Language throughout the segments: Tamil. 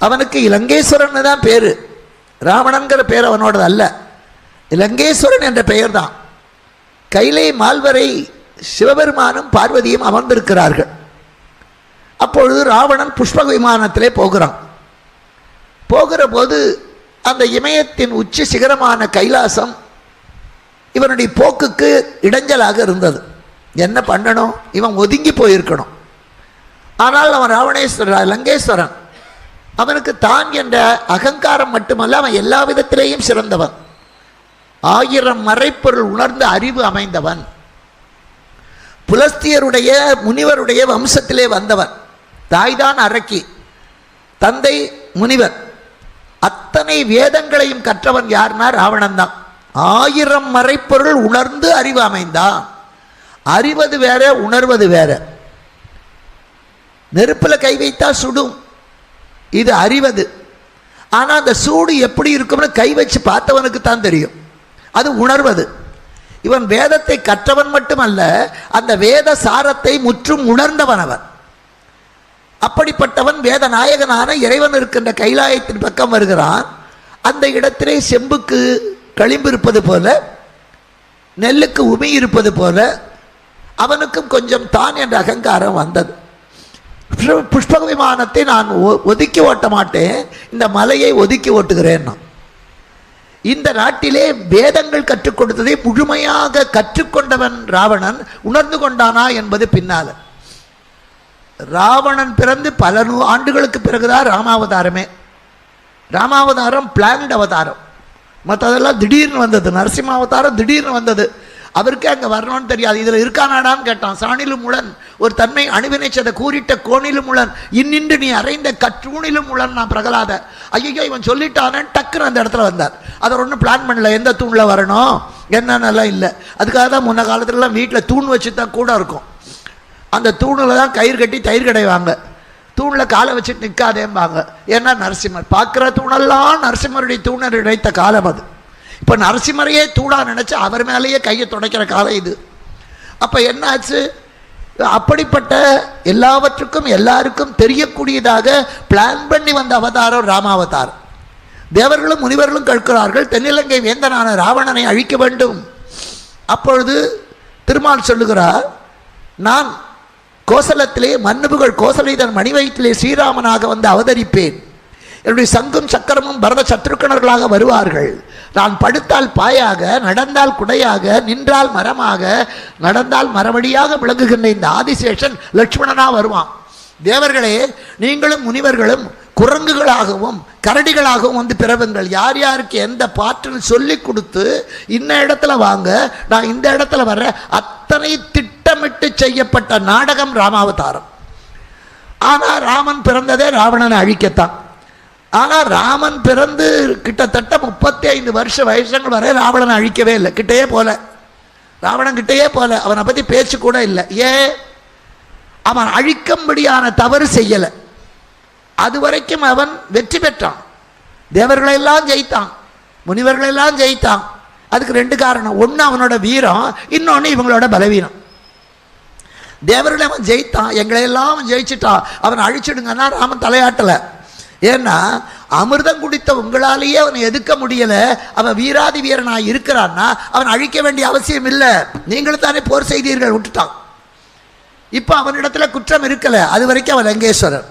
அவனுக்கு இலங்கேஸ்வரன் தான் பேர். ராவணன்கிற பேர் அவனோடது அல்ல, இலங்கேஸ்வரன் என்ற பெயர் தான். கைலை மால்வரை சிவபெருமானும் பார்வதியும் அமர்ந்திருக்கிறார்கள். அப்பொழுது ராவணன் புஷ்பக விமானத்திலே போகிறான். போகிற போது அந்த இமயத்தின் உச்சி சிகரமான கைலாசம் இவனுடைய போக்குக்கு இடைஞ்சலாக இருந்தது. என்ன பண்ணணும்? இவன் ஒதுங்கி போயிருக்கணும். ஆனால் அவன் ராவணேஸ்வரன், லங்கேஸ்வரன். அவனுக்கு தான் என்ற அகங்காரம் மட்டுமல்ல, அவன் எல்லா விதத்திலேயும் சிறந்தவன். 1000 மறைப்பொருள் உணர்ந்த அறிவு அமைந்தவன். புலஸ்தியருடைய முனிவருடைய வம்சத்திலே வந்தவன். தாய்தான் அரக்கி, தந்தை முனிவர். அத்தனை வேதங்களையும் கற்றவன் யார்னா ராவணன் தான். 1000 மறைப்பொருள் உணர்ந்து அறிவு அமைந்தான். அறிவது வேற, உணர்வது வேற. நெருப்பில் கை வைத்தா சுடும், இது அறிவது. ஆனால் அந்த சூடு எப்படி இருக்கும்னு கை வச்சு பார்த்தவனுக்கு தான் தெரியும், அது உணர்வது. இவன் வேதத்தை கற்றவன் மட்டுமல்ல, அந்த வேத சாரத்தை முற்றும் உணர்ந்தவன் அவன். அப்படிப்பட்டவன் வேத நாயகனான இறைவன் இருக்கின்ற கைலாயத்தின் பக்கம் வருகிறான். அந்த இடத்திலே செம்புக்கு களிம்பு இருப்பது போல, நெல்லுக்கு உமி இருப்பது போல அவனுக்கும் கொஞ்சம் தான் என்ற அகங்காரம் வந்தது. புஷ்பக விமானத்தை நான் ஒதுக்கி ஓட்ட மாட்டேன், இந்த மலையை ஒதுக்கி ஓட்டுகிறேன். இந்த நாட்டிலே வேதங்கள் கற்றுக் கொடுத்ததை முழுமையாக கற்றுக்கொண்டவன் ராவணன். உணர்ந்து கொண்டானா என்பது பின்னால். ராவணன் பிறந்து பல ஆண்டுகளுக்கு பிறகுதான் ராமாவதாரமே. ராமாவதாரம் பிளான்ட் அவதாரம், மற்றதெல்லாம் திடீர்னு வந்தது. நரசிம்மாவதாரம் திடீர்னு வந்தது. அவருக்கே அங்கே வரணும்னு தெரியாது. இதில் இருக்கானாடான்னு கேட்டான். சாணிலும் முளன் ஒரு தன்மை அணுவினைச்சதை கூறிட்ட கோணிலும் முளன் இன்னின்று நீ அறைந்த கற்றூணிலும் முளன் நான் பிரகலாத. ஐயோ இவன் சொல்லிட்டானே, டக்குன்னு அந்த இடத்துல வந்தார். அதை ஒன்றும் பிளான் பண்ணல, எந்த தூணில் வரணும் என்னென்னலாம் இல்லை. அதுக்காக தான் முன்ன காலத்துலலாம் வீட்டில் தூண் வச்சு தான் கூட இருக்கும். அந்த தூணில் தான் கயிறு கட்டி தயிர் கடைவாங்க. தூணில் காலை வச்சுட்டு நிற்காதேம்பாங்க. ஏன்னா நரசிம்மர் பார்க்குற தூணெல்லாம் நரசிம்மருடைய தூணர் இழைத்த காலம் அது. இப்போ நரசிம்மரையே தூணா நினச்சி அவர் மேலேயே கையை துடைக்கிற காலம் இது. அப்போ என்னாச்சு? அப்படிப்பட்ட எல்லாவற்றுக்கும் எல்லாருக்கும் தெரியக்கூடியதாக பிளான் பண்ணி வந்த அவதாரம் ராமாவதாரம். தேவர்களும் முனிவர்களும் கேட்கிறார்கள், தென்னிலங்கை வேந்தனான ராவணனை அழிக்க வேண்டும். அப்பொழுது திருமால் சொல்லுகிறார், நான் கோசலத்திலே மன்னுபுகள் கோசலைதன் மணி வயிற்றிலே ஸ்ரீராமனாக வந்து அவதரிப்பேன். என்னுடைய சங்கும் சக்கரமும் பரத சத்ருக்கணர்களாக வருவார்கள். நான் படுத்தால் பாயாக, நடந்தால் குடையாக, நின்றால் மரமாக, நடந்தால் மரவடியாக விளங்குகின்ற இந்த ஆதிசேஷன் லட்சுமணனா வருவான். தேவர்களே, நீங்களும் முனிவர்களும் குரங்குகளாகவும் கரடிகளாகவும் வந்து பிறவுங்கள். யார் யாருக்கு எந்த பாட்டுன்னு சொல்லி கொடுத்து இந்த இடத்துல வாங்க, நான் இந்த இடத்துல வர்றேன், அத்தனை திட்டமிட்டு செய்யப்பட்ட நாடகம் ராமாவதாரம். ஆனால் ராமன் பிறந்ததே ராவணனை அழிக்கத்தான். ஆனால் ராமன் பிறந்து கிட்டத்தட்ட 35 வருஷ வயசுகள் வரை ராவணனை அழிக்கவே இல்லை. கிட்டையே போல, ராவணன் கிட்டையே போல. அவனை பற்றி பேச்சு கூட இல்லை. ஏன்? அவன் அழிக்கும்படியான தவறு செய்யலை. அது வரைக்கும் அவன் வெற்றி பெற்றான். தேவர்களெல்லாம் ஜெயித்தான், முனிவர்களெல்லாம் ஜெயித்தான். அதுக்கு 2 காரணம். ஒன்று அவனோட வீரம், இன்னொன்று இவங்களோட பலவீனம். தேவர்களை அவன் ஜெயித்தான், எங்களையெல்லாம் அவன் ஜெயிச்சுட்டான். அவன் அழிச்சிடுங்கன்னா ராமன் தலையாட்டலை. ஏன்னா அமிர்தம் குடித்த உங்களாலேயே அவனை எதிர்க்க முடியலை. அவன் வீராதி வீரனாக இருக்கிறான்னா அவன் அழிக்க வேண்டிய அவசியம் இல்லை. நீங்களும் தானே போர் செய்தீர்கள், விட்டுட்டான். இப்போ அவனிடத்துல குற்றம் இருக்கலை. அது வரைக்கும் அவன் லங்கேஸ்வரன்.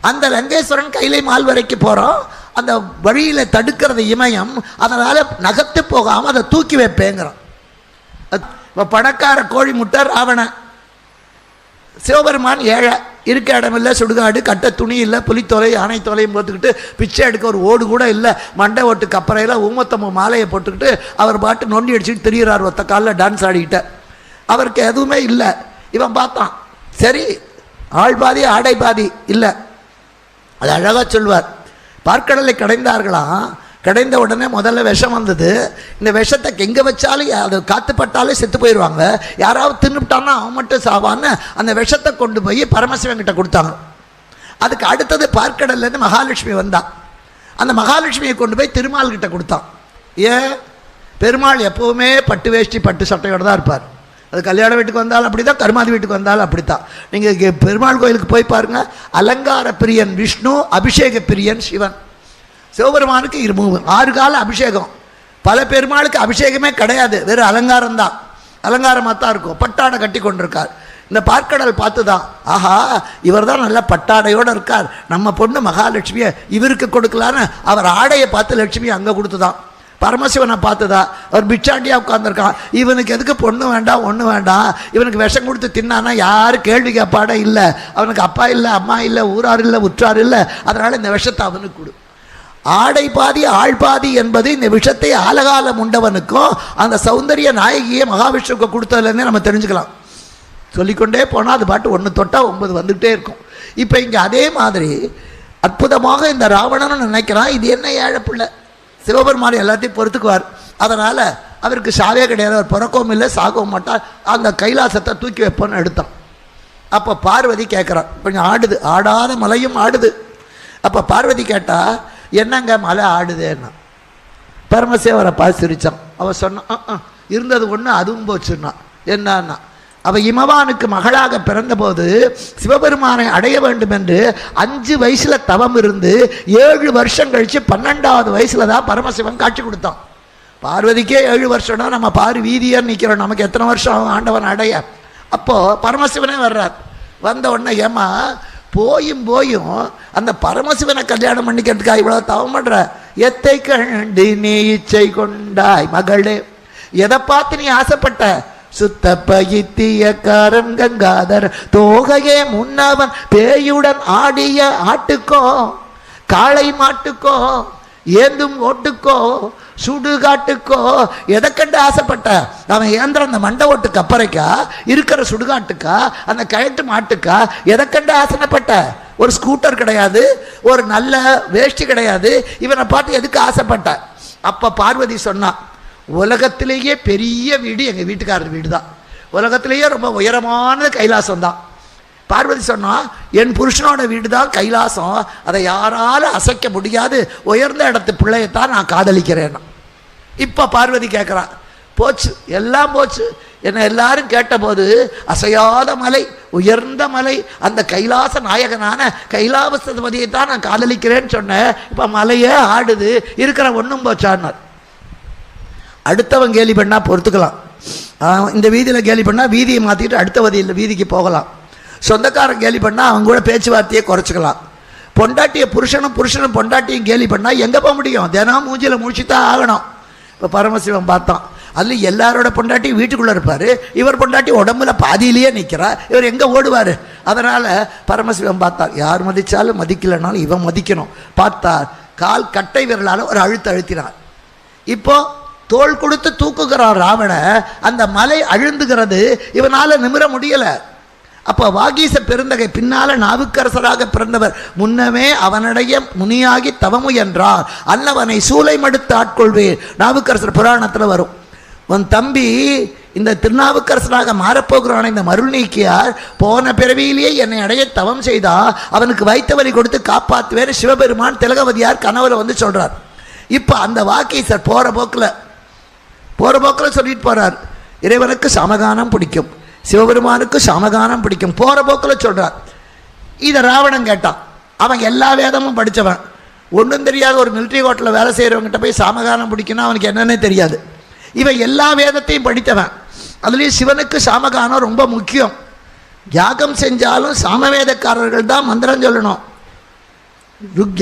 அந்த லங்கேஸ்வரன் கைலை மால்வரைக்கு போகிறோம். அந்த வழியில் தடுக்கிறது இமயம். அதனால் நகர்த்து போகாமல் அதை தூக்கி வைப்பேங்கிறான். இப்போ பணக்கார கோழி முட்டை ராவணன், சிவபெருமான் ஏழை, இருக்க இடமில்லை, சுடுகாடு, கட்ட துணி இல்லை, புலித்தோலை யானை தோலையும் போட்டுக்கிட்டு பிச்சை எடுக்க ஒரு ஓடு கூட இல்லை, மண்டை ஓட்டு கப்பறையில் ஊமத்தம்ம மாலையை போட்டுக்கிட்டு அவர் பாட்டு நொண்டி அடிச்சுட்டு திரிகிறார். ஒத்த காலில் டான்ஸ் ஆடிக்கிட்ட அவருக்கு எதுவுமே இல்லை. இவன் பார்த்தான், சரி ஆள் பாதி ஆடை பாதி இல்லை. அது அழகாக சொல்வார். பார்க்கடலை கடைந்தார்களாம். கடைந்த உடனே முதல்ல விஷம் வந்தது. இந்த விஷத்தை எங்கே வச்சாலும் அது காத்துப்பட்டாலே செத்து போயிடுவாங்க. யாராவது தின்னுட்டான்னா அவன் மட்டும் சாவான்னு அந்த விஷத்தை கொண்டு போய் பரமசிவன்கிட்ட கொடுத்தாங்க. அதுக்கு அடுத்தது பார்க்கடல்லேருந்து மகாலட்சுமி வந்தான். அந்த மகாலட்சுமியை கொண்டு போய் திருமால்கிட்ட கொடுத்தான். ஏன்? பெருமாள் எப்போவுமே பட்டு வேஷ்டி பட்டு சட்டையோடு தான் இருப்பார். அது கல்யாண வீட்டுக்கு வந்தாலும் அப்படி தான், கருமாதி வீட்டுக்கு வந்தாலும் அப்படித்தான். நீங்கள் பெருமாள் கோயிலுக்கு போய் பாருங்கள், அலங்கார பிரியன் விஷ்ணு, அபிஷேக பிரியன் சிவன். சிவபெருமானுக்கு 6 கால அபிஷேகம். பல பெருமாளுக்கு அபிஷேகமே கிடையாது, வெறும் அலங்காரம் தான், அலங்காரமாக தான் இருக்கும். பட்டாடை கட்டி கொண்டிருக்கார். இந்த பார்க்கடல் பார்த்து தான், ஆஹா இவர் தான் நல்ல பட்டாடையோடு இருக்கார், நம்ம பொண்ணு மகாலட்சுமியை இவருக்கு கொடுக்கலான்னு அவர் ஆடையை பார்த்து லட்சுமியை அங்கே கொடுத்து தான். பரமசிவனை பார்த்துதா, அவர் பிச்சாண்டியாக உட்காந்துருக்கான், இவனுக்கு எதுக்கு பொண்ணு வேண்டாம் ஒன்று வேண்டாம், இவனுக்கு விஷம் கொடுத்து தின்னானா யாரும் கேள்வி கேட்பாட இல்லை, அவனுக்கு அப்பா இல்லை அம்மா இல்லை ஊரார் இல்லை உற்றார் இல்லை, அதனால் இந்த விஷத்தை அவனுக்கு கொடு. ஆடை பாதி ஆள் பாதி என்பது இந்த விஷத்தை ஆலகாலம் உண்டவனுக்கும் அந்த சௌந்தரிய நாயகியை மகாவிஷ்ணுவுக்கு கொடுத்ததுலேருந்தே நம்ம தெரிஞ்சுக்கலாம். சொல்லிக்கொண்டே போனால் அது பாட்டு 1 தொட்டா 9 வந்துகிட்டே இருக்கும். இப்போ இங்கே அதே மாதிரி அற்புதமாக இந்த ராவணன் நினைக்கிறான், இது என்ன ஏழை பிள்ளை, சிவபெருமான் எல்லாத்தையும் பொறுத்துக்குவார், அதனால் அவருக்கு சாவே கிடையாது, அவர் பிறக்கவும் இல்லை சாகவும் மாட்டார், அந்த கைலாசத்தை தூக்கி வைப்போன்னு எடுத்தான். அப்போ பார்வதி கேட்குறான், கொஞ்சம் ஆடுது, ஆடாத மலையும் ஆடுது. அப்போ பார்வதி கேட்டால் என்னங்க மலை ஆடுதேன்னா, பரமசிவரை பார்த்து சிரித்தான். அவள் சொன்னான், இருந்தது ஒன்று அதுவும் போச்சுன்னா. என்னன்னா, அவள் இமவானுக்கு மகளாக பிறந்தபோது சிவபெருமானை அடைய வேண்டும் என்று 5 வயசில் தவம் இருந்து 7 வருஷம் கழித்து 12வது வயசில் தான் பரமசிவன் காட்சி கொடுத்தான். பார்வதிக்கே 7 வருஷம்னா நம்ம பாரு வீதியாக நிற்கிறோம், நமக்கு எத்தனை வருஷம் ஆகும் ஆண்டவன் அடைய. அப்போது பரமசிவனே வர்றார். வந்த உடனே ஏமா போயும் அந்த பரமசிவனை கல்யாணம் பண்ணிக்கிறதுக்காக இவ்வளோ தவம் பண்ணுற, எத்தை கண்டு நீ இச்சை கொண்டாய் மகளே, எதை பார்த்து நீ ஆசைப்பட்ட, சுத்த பகித்திய காரம் கங்காதர் தோகையே முன்னவன் பேயுடன் ஆடிய ஆட்டுக்கோ காளை மாட்டுக்கோ ஏந்தும் ஓட்டுக்கோ சுடுகாட்டுக்கோ எதை கண்டு ஆசைப்பட்ட, அவன் ஏந்திர அந்த மண்டை ஓட்டு கப்பறைக்கா இருக்கிற சுடுகாட்டுக்கா அந்த கயட்டு மாட்டுக்கா எதை கண்டு ஆசைப்பட்ட, ஒரு ஸ்கூட்டர் கிடையாது, ஒரு நல்ல வேஷ்டி கிடையாது, இவனை பார்த்து எதுக்கு ஆசைப்பட்ட. அப்போ பார்வதி சொன்னான், உலகத்திலேயே பெரிய வீடு எங்கள் வீட்டுக்காரர் வீடு தான், உலகத்திலேயே ரொம்ப உயரமானது கைலாசம் தான். பார்வதி சொன்னால் என் புருஷனோட வீடு தான் கைலாசம், அதை யாராலும் அசைக்க முடியாது, உயர்ந்த இடத்து பிள்ளையத்தான் நான் காதலிக்கிறேன். இப்போ பார்வதி கேட்குறான், போச்சு எல்லாம் போச்சு, என்னை எல்லாரும் கேட்டபோது அசையாத மலை உயர்ந்த மலை அந்த கைலாச நாயகனான கைலாசபதியை தான் நான் காதலிக்கிறேன்னு சொன்னேன், இப்போ மலையே ஆடுது, இருக்கிற ஒன்றும் போச்சான்னார். அடுத்தவன் கேலி பண்ணால் பொறுத்துக்கலாம், இந்த வீதியில் கேலி பண்ணால் வீதியை மாற்றிட்டு அடுத்த வீதிக்கு போகலாம், சொந்தக்காரன் கேலி பண்ணால் அவங்க கூட பேச்சுவார்த்தையை குறைச்சிக்கலாம். பொண்டாட்டியை புருஷனும் பொண்டாட்டியும் கேலி பண்ணால் எங்கே போக முடியும், தினம் மூஞ்சியில் முடிச்சுதான் ஆகணும். இப்போ பரமசிவன் பார்த்தான், அதில் எல்லாரோட பொண்டாட்டியும் வீட்டுக்குள்ளே இருப்பார், இவர் பொண்டாட்டி உடம்புல பாதியிலேயே நிற்கிறார், இவர் எங்கே ஓடுவார். அதனால் பரமசிவன் பார்த்தார், யார் மதித்தாலும் மதிக்கலைனாலும் இவன் மதிக்கணும். பார்த்தார், கால் கட்டை விரலால் ஒரு அழுத்தினார். இப்போ தோள் கொடுத்து தூக்குகிறான் ராவண, அந்த மலை அழுந்துகிறது, இவனால் நிமிர முடியலை. அப்போ வாகீச பெருந்தகை பின்னால நாவுக்கரசராக பிறந்தவர் முன்னமே அவனுடைய முனியாகி தவமுயன்றார், அல்லவனை சூளை மடுத்து ஆட்கொள்வேன், நாவுக்கரசர் புராணத்தில் வரும். உன் தம்பி இந்த திருநாவுக்கரசராக மாறப்போகிறான் இந்த மருள் நீக்கியார், போன பிறவியிலேயே என்னை அடைய தவம் செய்தா அவனுக்கு வைத்த வழி கொடுத்து காப்பாற்றுவேன் சிவபெருமான் திலகவதியார் கனவுல வந்து சொல்றார். இப்போ அந்த வாகீசர் போகிற போக்கில் சொல்லிட்டு போகிறார், இறைவனுக்கு சமகானம் பிடிக்கும், சிவபெருமானுக்கு சமகானம் பிடிக்கும், போகிற போக்கில் சொல்கிறார். இதை ராவணன் கேட்டான், அவன் எல்லா வேதமும் படித்தவன், ஒன்றும் தெரியாத ஒரு மிலிட்ரி கோட்டில் வேலை செய்கிறவங்ககிட்ட போய் சமகானம் பிடிக்கணும் அவனுக்கு என்னன்னே தெரியாது. இவன் எல்லா வேதத்தையும் படித்தவன், அதுலேயும் சிவனுக்கு சாமகானம் ரொம்ப முக்கியம். யாகம் செஞ்சாலும் சாமவேதக்காரர்கள் தான் மந்திரம் சொல்லணும்,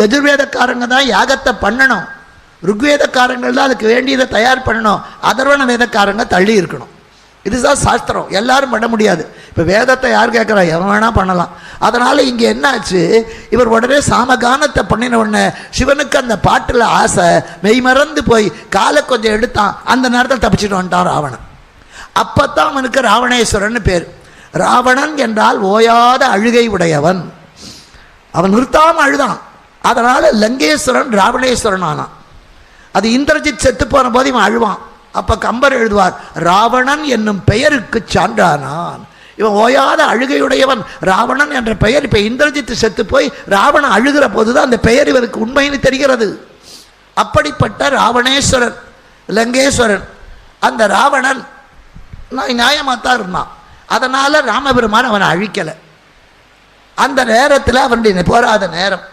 யஜுர்வேதக்காரங்க தான் யாகத்தை பண்ணணும், ருக்வேதக்காரங்கள் தான் அதுக்கு வேண்டியதை தயார் பண்ணணும், அதர்வண வேதக்காரங்க தள்ளி இருக்கணும். இதுதான் சாஸ்திரம், எல்லாரும் பண்ண முடியாது. இப்போ வேதத்தை யார் கேட்குறா, எவன் வேணால் பண்ணலாம். அதனால் இங்கே என்னாச்சு, இவர் உடனே சாமகானத்தை பண்ணின உடனே சிவனுக்கு அந்த பாட்டில் ஆசை மெய்மறந்து போய் காலை கொஞ்சம் எடுத்தான், அந்த நேரத்தில் தப்பிச்சுட்டு வந்துட்டான் ராவணன். அப்போ தான் அவனுக்கு ராவணேஸ்வரன் பேர். ராவணன் என்றால் ஓயாத அழுகை உடையவன், அவன் நிறுத்தாமல் அழுதான், அதனால் லங்கேஸ்வரன் ராவணேஸ்வரன் ஆனான். அது இந்திரஜித் செத்து போன போது இவன் அழுவான். அப்போ கம்பர் எழுதுவார், ராவணன் என்னும் பெயருக்கு சான்றானான், இவன் ஓயாத அழுகையுடையவன் ராவணன் என்ற பெயர். இப்போ இந்திரஜித் செத்து போய் ராவணன் அழுகிற போதுதான் அந்த பெயர் இவருக்கு உண்மைன்னு தெரிகிறது. அப்படிப்பட்ட ராவணேஸ்வரன் லங்கேஸ்வரன். அந்த ராவணன் நியாயமாக தான் இருந்தான். அதனால் ராமபெருமான் அவனை அழிக்கலை. அந்த நேரத்தில் அவனுடைய போராத நேரம்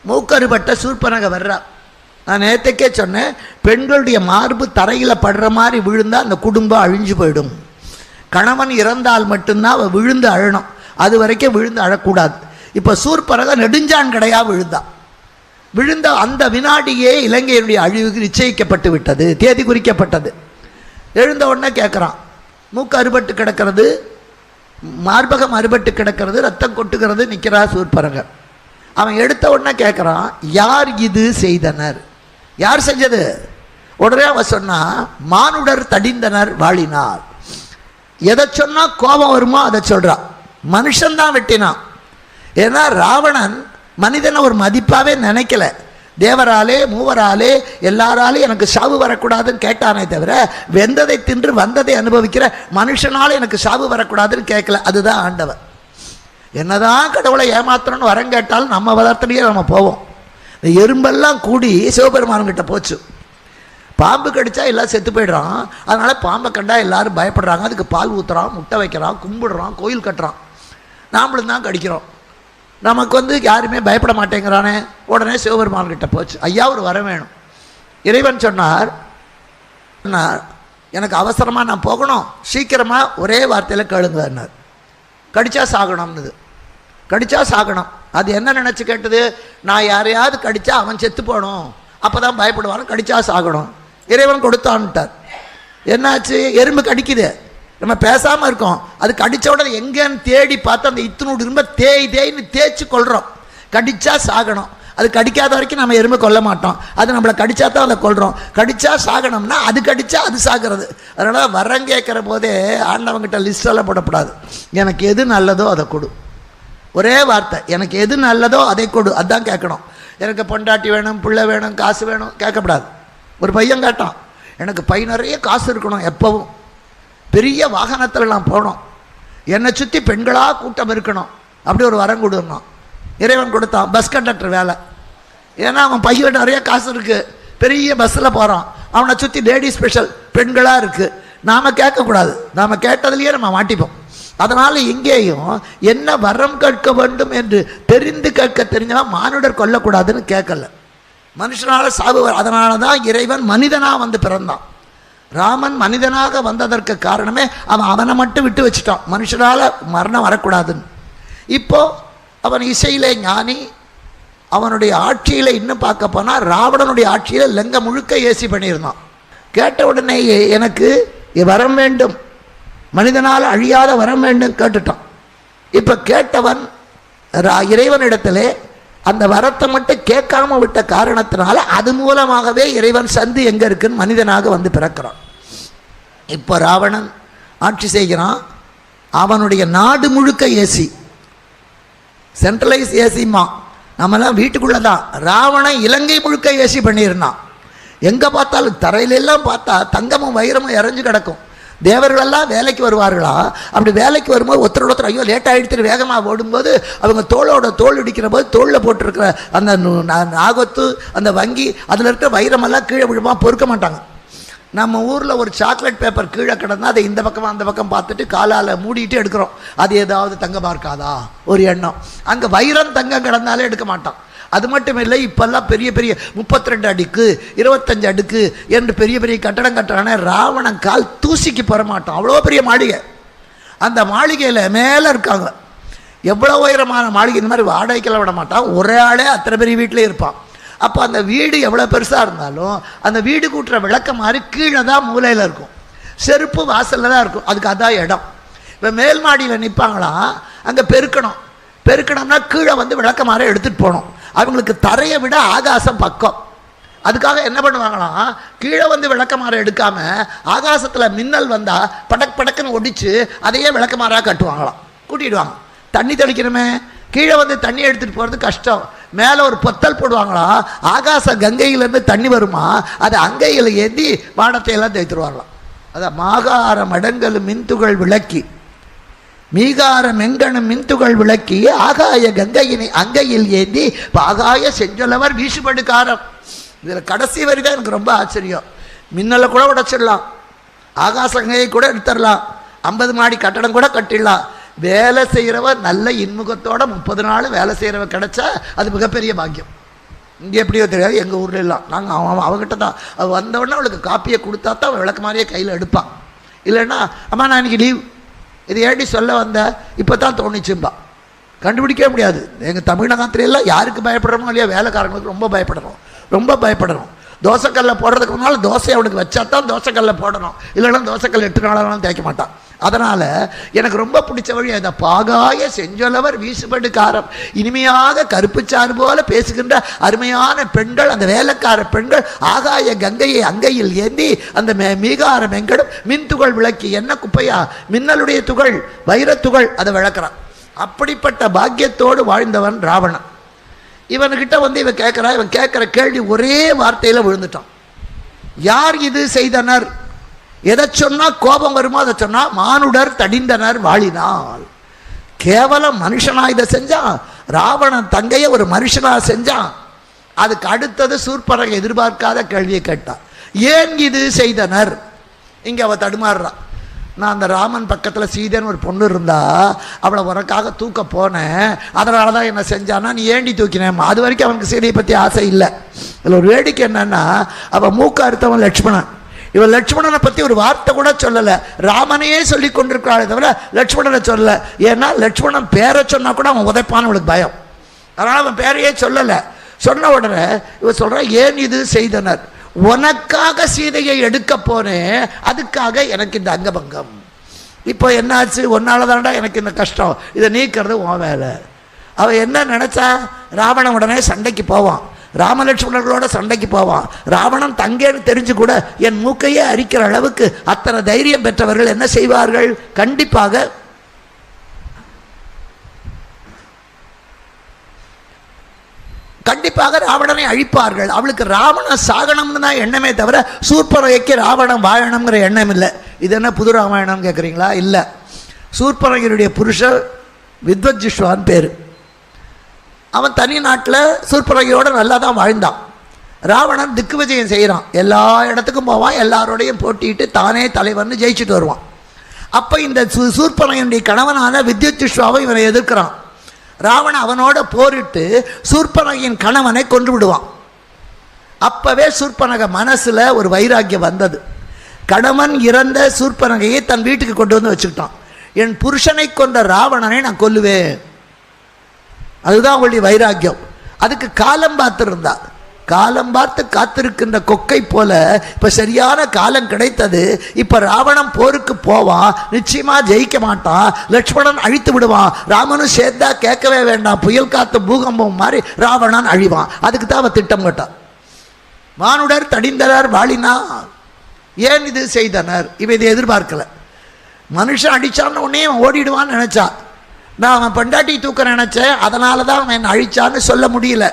மூக்கறுபட்ட சூர்பனகை வர்றா. நான் நேற்றுக்கே சொன்னேன், பெண்களுடைய மார்பு தரையில் படுற மாதிரி விழுந்தால் அந்த குடும்பம் அழிஞ்சு போயிடும். கணவன் இறந்தால் மட்டும்தான் அவள் விழுந்து அழணும், அது வரைக்கும் விழுந்து அழக்கூடாது. இப்போ சூர்பனகை நெடுஞ்சான் கடையாக விழுந்த அந்த வினாடியே இலங்கையினுடைய அழிவுக்கு நிச்சயிக்கப்பட்டு விட்டது, தேதி குறிக்கப்பட்டது. எழுந்த உடனே கேட்குறான், மூக்கு அறுபட்டு கிடக்கிறது, மார்பகம் அறுபட்டு கிடக்கிறது, ரத்தம் கொட்டுகிறது, நிற்கிறா சூர்பனகை. அவன் எடுத்த உடனே கேட்குறான், யார் இது செய்தனர், யார் செஞ்சது? உடனே அவன் சொன்னா, மானுடர் தடிந்தனர் வாழினார். எதை சொன்னால் கோபம் வருமோ அதை சொல்கிறான். மனுஷன்தான் வெட்டினான். ஏன்னா ராவணன் மனிதனை ஒரு மதிப்பாகவே நினைக்கல. தேவராலே மூவராலே எல்லாராலே எனக்கு சாவு வரக்கூடாதுன்னு கேட்டானே தவிர, வெந்ததை தின்று வந்ததை அனுபவிக்கிற மனுஷனால எனக்கு சாவு வரக்கூடாதுன்னு கேட்கல. அதுதான் ஆண்டவன். என்னதான் கடவுளை ஏமாத்தணும்னு வரம் கேட்டாலும் நம்ம வளர்த்துலேயே நம்ம போவோம். இந்த எறும்பெல்லாம் கூடி சிவபெருமான்கிட்ட போச்சு. பாம்பு கடிச்சா எல்லாம் செத்து போய்ட்றான். அதனால் பாம்பை கண்டா எல்லாரும் பயப்படுறாங்க. அதுக்கு பால் ஊற்றுறான், முட்டை வைக்கிறான், கும்பிடுறான், கோயில் கட்டுறான். நாமளும் தான் கடிக்கிறோம். நமக்கு யாருமே பயப்பட மாட்டேங்கிறானே. உடனே சிவபெருமான்கிட்ட போச்சு, ஐயா ஒரு வரம் வேணும். இறைவன் சொன்னார், எனக்கு அவசரமாக நான் போகணும், சீக்கிரமாக ஒரே வார்த்தையில் கேளுங்கன்னார். கடிச்சா சாகணும்னுது. கடிச்சா சாகணும். அது என்ன நினச்சி கேட்டது? நான் யாரையாவது கடிச்சா அவன் செத்து போகணும், அப்போ தான் பயப்படுவான், கடிச்சா சாகணும். இறைவன் கொடுத்தான்ட்டார். என்னாச்சு? எறும்பு கடிக்குது, நம்ம பேசாமல் இருக்கோம். அது கடித்த உடனே எங்கேன்னு தேடி பார்த்து அந்த இத்தினோடு இரும்ப தேய்ன்னு தேய்ச்சி கொள்கிறோம். கடிச்சா சாகணும். அது கடிக்காத வரைக்கும் நம்ம எறும்பு கொல்ல மாட்டோம். அது நம்மளை கடிச்சா தான் அதை கொல்கிறோம். கடிச்சா சாகணும்னா அது கடிச்சா அது சாகிறது. அதனால் வரம் கேட்குற போதே ஆண்டவங்கிட்ட லிஸ்டெல்லாம் போடக்கூடாது. எனக்கு எது நல்லதோ அதை கொடு. ஒரே வார்த்தை, எனக்கு எது நல்லதோ அதை கொடு, அதுதான் கேட்கணும். எனக்கு பொண்டாட்டி வேணும், பிள்ளை வேணும், காசு வேணும் கேட்கக்கூடாது. ஒரு பையன் கேட்டான், எனக்கு பை நிறைய காசு இருக்கணும், எப்பவும் பெரிய வாகனத்தில் நான் போகணும், என்னை சுற்றி பெண்களாக கூட்டம் இருக்கணும், அப்படி ஒரு வரம் கொடுக்கணும். இறைவன் கொடுத்தான். பஸ் கண்டக்டர் வேலை. ஏன்னா அவன் பையில் நிறைய காசு இருக்குது, பெரிய பஸ்ஸில் போகிறான், அவனை சுற்றி லேடி ஸ்பெஷல் பெண்களாக இருக்குது. நாம் கேட்கக்கூடாது, நாம் கேட்டதுலேயே நம்ம மாட்டிப்போம். அதனால் இங்கேயும் என்ன வரம் கேட்க வேண்டும் என்று தெரிந்து கேட்க தெரிஞ்சவன் மானுடர் கொல்லக்கூடாதுன்னு கேட்கல. மனுஷனால் சாவு. அதனால தான் இறைவன் மனிதனாக பிறந்தான். ராமன் மனிதனாக வந்ததற்கு காரணமே அவனை மட்டும் விட்டு வச்சுட்டான், மனுஷனால் மரணம் வரக்கூடாதுன்னு. இப்போ அவன் இசையிலே ஞானி. அவனுடைய ஆட்சியில் இன்னும் பார்க்க போனால் ராவணனுடைய ஆட்சியில் லங்கை முழுக்க ஏசி பண்ணியிருந்தான். கேட்ட உடனே எனக்கு வரம் வேண்டும், மனிதனால் அழியாத வரம் வேண்டும் கேட்டுட்டான். இப்போ கேட்டவன் இறைவனிடத்திலே அந்த வரத்தை மட்டும் கேட்காம விட்ட காரணத்தினால அது மூலமாகவே இறைவன் சந்து எங்கே இருக்குன்னு மனிதனாக பிறக்கிறான். இப்போ ராவணன் ஆட்சி செய்கிறான். அவனுடைய நாடு முழுக்க ஏசி, சென்ட்ரலைஸ் ஏசிமா. நம்மலாம் வீட்டுக்குள்ளே தான். ராவணன் இலங்கை முழுக்க ஏசி பண்ணியிருந்தான். எங்கே பார்த்தாலும் தரையிலெல்லாம் பார்த்தா தங்கமும் வைரமும் இறஞ்சு கிடக்கும். தேவர்களெல்லாம் வேலைக்கு வருவார்களா? அப்படி வேலைக்கு வரும்போது ஒருத்தர் ஐயோ லேட் ஆகிடுத்து வேகமாக ஓடும்போது அவங்க தோளோட தோல் இடிக்கிற போது தோளில் போட்டிருக்கிற அந்த நாகத்து அந்த வங்கி அதில் இருக்கிற வைரமெல்லாம் கீழே விழுமா பொறுக்க மாட்டாங்க. நம்ம ஊரில் ஒரு சாக்லேட் பேப்பர் கீழே கிடந்தால் அதை இந்த பக்கம் அந்த பக்கம் பார்த்துட்டு காலால் மூடிட்டு எடுக்கிறோம். அது ஏதாவது தங்கமாக இருக்காதா ஒரு எண்ணம். அங்கே வைரம் தங்கம் கிடந்தாலே எடுக்க மாட்டான். அது மட்டும் இல்லை, இப்போல்லாம் பெரிய பெரிய 32 அடுக்கு 25 அடுக்கு என்று பெரிய பெரிய கட்டடம் கட்டுறானே. ராவணன் கால் தூசிக்கு பெற மாட்டான், அவ்வளோ பெரிய மாளிகை. அந்த மாளிகையில் மேலே இருக்காங்க. எவ்வளோ உயரமான மாளிகை. இந்த மாதிரி வாடகைக்கெல்லாம் விட மாட்டான். ஒரே ஆளே அத்தனை பெரிய வீட்டிலே இருப்பான். அப்போ அந்த வீடு எவ்வளோ பெருசாக இருந்தாலும் அந்த வீடு கூட்டுற விளக்க மாதிரி கீழே தான் மூலையில் இருக்கும், செருப்பு வாசலில் தான் இருக்கும். அதுக்கு அதான் இடம். இப்போ மேல் மாடியில் நிற்பாங்களாம், அங்கே பெருக்கணும்னா கீழே விளக்க மாதிரி எடுத்துகிட்டு போகணும். அவங்களுக்கு தரையை விட ஆகாசம் பக்கம். அதுக்காக என்ன பண்ணுவாங்களாம், கீழே விளக்கமாற எடுக்காமல் ஆகாசத்தில் மின்னல் வந்தால் படக் படக்குன்னு ஒடிச்சு அதையே விளக்கமாறாக கட்டுவாங்களாம், கூட்டிடுவாங்க. தண்ணி தெளிக்கணுமே, கீழே தண்ணி எடுத்துகிட்டு போகிறது கஷ்டம். மேலே ஒரு பொத்தல் போடுவாங்களாம், ஆகாச கங்கையிலேருந்து தண்ணி வருமா, அதை அங்கையில் ஏந்தி வானத்தையெல்லாம் தேய்த்துருவாங்களாம். அதான் மாகார மடங்கல் மின்துகள் விளக்கி மீகார மெங்கணும் மின்துகள் விளக்கி ஆகாய கங்கையினை அங்கையில் ஏந்தி பாகாய செஞ்சொல்லவர் வீசுபடுக்காரம். இதில் கடைசி வரி தான் எனக்கு ரொம்ப ஆச்சரியம். மின்னலை கூட உடைச்சிடலாம், ஆகாசங்கையை கூட எடுத்துடலாம், 50 மாடி கட்டடம் கூட கட்டிடலாம். வேலை செய்கிறவ நல்ல இன்முகத்தோட 30 நாள் வேலை செய்கிறவ கிடைச்சா அது மிகப்பெரிய பாக்கியம். இங்கே எப்படியோ தெரியாது, எங்கள் ஊரில் எல்லாம் நாங்கள் அவங்ககிட்ட தான் அவள் வந்தவுடனே அவளுக்கு காப்பியை கொடுத்தா தான் அவள் விளக்கு மாதிரியே கையில் எடுப்பான். இல்லைன்னா அம்மா நான் இன்றைக்கி லீவ், இது ஏடி சொல்ல வந்த இப்போ தான் தோணிச்சும்பா. கண்டுபிடிக்கவே முடியாது. எங்கள் தமிழகத்திலெல்லாம் யாருக்கு பயப்படுறோமோ இல்லையா, வேலைக்காரங்களுக்கு ரொம்ப பயப்படுறோம். தோசைக்கல்ல போடுறதுக்கு முன்னால் தோசை அவனுக்கு வச்சா தான் தோசைக்கல்ல போடணும், இல்லைன்னா தோசைக்கல் 8 நாளாலும் தேய்க்க மாட்டான். அதனால் எனக்கு ரொம்ப பிடிச்ச வழி அந்த பாகாய செஞ்சொலவர் வீசுபடு காரம், இனிமையாக கருப்புச்சாறு போல பேசுகின்ற அருமையான பெண்கள், அந்த வேலைக்கார பெண்கள் ஆகாய கங்கையை அங்கையில் ஏந்தி அந்த மீகார மெங்கடும் மின்துகள் விளக்கி, என்ன குப்பையா மின்னலுடைய துகள் வைரத்துகள் அதை விளக்குறான். அப்படிப்பட்ட பாக்கியத்தோடு வாழ்ந்தவன் ராவணன். இவன்கிட்ட வந்து இவன் கேட்குற கேள்வி ஒரே வார்த்தையில் விழுந்துட்டான். யார் இது செய்தனர்? எதை சொன்னால் கோபம் வருமோ அதை சொன்னால் மானுடர் தடிந்தனர் வாழினால். கேவலம் மனுஷனா இதை செஞ்சான். ராவணன் தங்கையை ஒரு மனுஷனா செஞ்சான். அதுக்கு அடுத்தது சூர்பனகை எதிர்பார்க்காத கேள்வியை கேட்டான், ஏன் இது செய்தனர்? இங்கே அவள் தடுமாறுறான். நான் அந்த ராமன் பக்கத்தில் சீதைன்னு ஒரு பொண்ணு இருந்தா அவளை உனக்காக தூக்க போனேன், அதனால தான் என்ன செஞ்சான்னா நீ ஏண்டி தூக்கினேன். அது வரைக்கும் அவனுக்கு சீதையை பற்றி ஆசை இல்லை. இதில் ஒரு வேடிக்கை என்னன்னா, அவள் மூக்க அறுத்தவன் லட்சுமணன். இவன் லட்சுமணனை பற்றி ஒரு வார்த்தை கூட சொல்லலை. ராமனையே சொல்லி கொண்டிருக்கிறாளே தவிர லட்சுமணனை சொல்லலை. ஏன்னா லட்சுமணன் பேரை சொன்னா கூட அவன் உதைப்பான்னு அவளுக்கு பயம். அதனால் அவன் பேரையே சொல்லலை. சொன்ன உடனே இவன் சொல்கிறான், ஏன் இது செய்தனர்? உனக்காக சீதையை எடுக்க போனேன், அதுக்காக எனக்கு இந்த அங்கபங்கம். இப்போ என்னாச்சு? ஒன்னால தான்டா எனக்கு இந்த கஷ்டம், இதை நீக்கிறது உன் வேலை. அவன் என்ன நினைச்சா, ராவணன் உடனே சண்டைக்கு போவான், ராமலட்சுமணர்களோட சண்டைக்கு போவான். ராவணன் தங்கேன்னு தெரிஞ்சு கூட என் மூக்கையே அரிக்கிற அளவுக்கு அத்தனை தைரியம் பெற்றவர்கள் என்ன செய்வார்கள்? கண்டிப்பாக ராவணனை அழிப்பார்கள். அவளுக்கு ராவணன் சாகனம்னு தான் எண்ணமே தவிர சூர்பனகைக்கு ராவணன் வாழணுங்கிற எண்ணம் இல்லை. இது என்ன புது ராமாயணம் கேட்குறீங்களா? இல்லை. சூர்பனகையுடைய புருஷர் வித்வஜிஷ்வான் பேர். அவன் தனி நாட்டில் சூர்பனகையோடு நல்லா தான் வாழ்ந்தான். ராவணன் திக்கு விஜயம் செய்கிறான், எல்லா இடத்துக்கும் போவான், எல்லாரோடையும் போட்டிட்டு தானே தலைவர்னு ஜெயிச்சுட்டு வருவான். அப்போ இந்த சூர்பனகையுடைய கணவனான வித்வஜிஷ்வாவை இவனை எதிர்க்கிறான். ராவணன் அவனோட போரிட்டு சூர்பனகையின் கணவனை கொன்று விடுவான். அப்பவே சூர்பனகை மனசுல ஒரு வைராக்கியம் வந்தது. கணவன் இறந்த சூர்பனகையை தன் வீட்டுக்கு கொண்டு வந்து வச்சுக்கிட்டான். என் புருஷனை கொண்ட ராவணனை நான் கொல்லுவேன், அதுதான் அவளுடைய வைராக்கியம். அதுக்கு காலம் பார்த்துருந்தா. காலம் பார்த்து காத்திருக்கின்ற கொக்கை போல இப்போ சரியான காலம் கிடைத்தது. இப்போ ராவணன் போருக்கு போவான், நிச்சயமா ஜெயிக்க மாட்டான், லட்சுமணன் அழித்து விடுவான். ராமனும் சேர்ந்தா கேட்கவே வேண்டாம், புயல் காத்து பூகம்பம் மாதிரி ராவணன் அழிவான். அதுக்கு தான் அவன் திட்டம் போட்டான். மானுடர் தடிந்தனர் வாழினார், ஏன் இது செய்தனர்? இவன் இதை எதிர்பார்க்கல. மனுஷன் அடிச்சான்னு உடனே அவன் ஓடிடுவான்னு நினைச்சா. நான் அவன் பெண்டாட்டி தூக்க நினைச்சேன், அதனால தான் அவன் அழிச்சான்னு சொல்ல முடியல.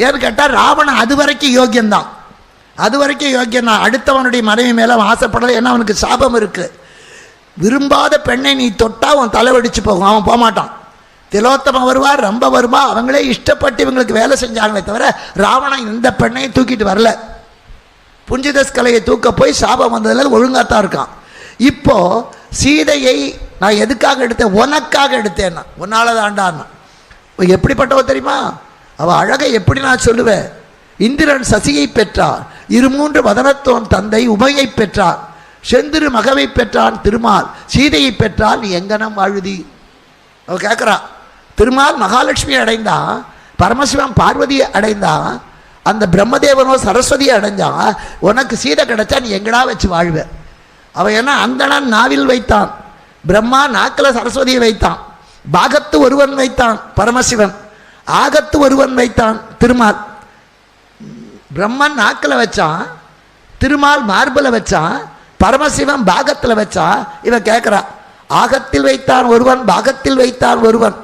ஏன்னு கேட்டால் ராவணன் அது வரைக்கும் யோக்கியந்தான், அடுத்தவனுடைய மனைவி மேலே ஆசைப்படலை. ஏன்னா அவனுக்கு சாபம் இருக்கு. விரும்பாத பெண்ணை நீ தொட்டா அவன் தலைவடிச்சு போகும், அவன் போகமாட்டான். திலோத்தமன் வருவார், ரொம்ப வருவா, அவங்களே இஷ்டப்பட்டு இவங்களுக்கு வேலை செஞ்சாங்களே தவிர ராவணன் இந்த பெண்ணையும் தூக்கிட்டு வரல. புஞ்சிதஸ்கலையை தூக்க போய் சாபம் வந்ததில் ஒழுங்காத்தான் இருக்கான். இப்போ சீதையை நான் எதுக்காக எடுத்தேன்? உனக்காக எடுத்தேன்னா, உன்னால தாண்டான்னா. எப்படிப்பட்டவ தெரியுமா? அவள் அழகை எப்படி நான் சொல்லுவேன்? இந்திரன் சசியை பெற்றார், 2-3 வதனத்தோன் தந்தை உமையை பெற்றார், செந்திரு மகவை பெற்றான் திருமால், சீதையை பெற்றால் நீ எங்கனம் வாழுதி? அவ கேட்குறா. திருமால் மகாலட்சுமி அடைந்தான், பரமசிவன் பார்வதியை அடைந்தான், அந்த பிரம்மதேவனோ சரஸ்வதியை அடைஞ்சான். உனக்கு சீதை கிடைச்சா நீ எங்கடா வச்சு வாழ்வ? அவன் என்ன அந்தணன் நாவில் வைத்தான், பிரம்மா நாக்கில் சரஸ்வதியை வைத்தான், பாகத்து ஒருவன் வைத்தான் பரமசிவன், ஆகத்து ஒருவன் வைத்தான் திருமால். பிரம்மன் நாக்கில் வச்சான், திருமால் மார்பில் வச்சான், பரமசிவன் பாகத்தில் வச்சான். இவன் கேட்குறா, ஆகத்தில் வைத்தான் ஒருவன், பாகத்தில் வைத்தான் ஒருவன்.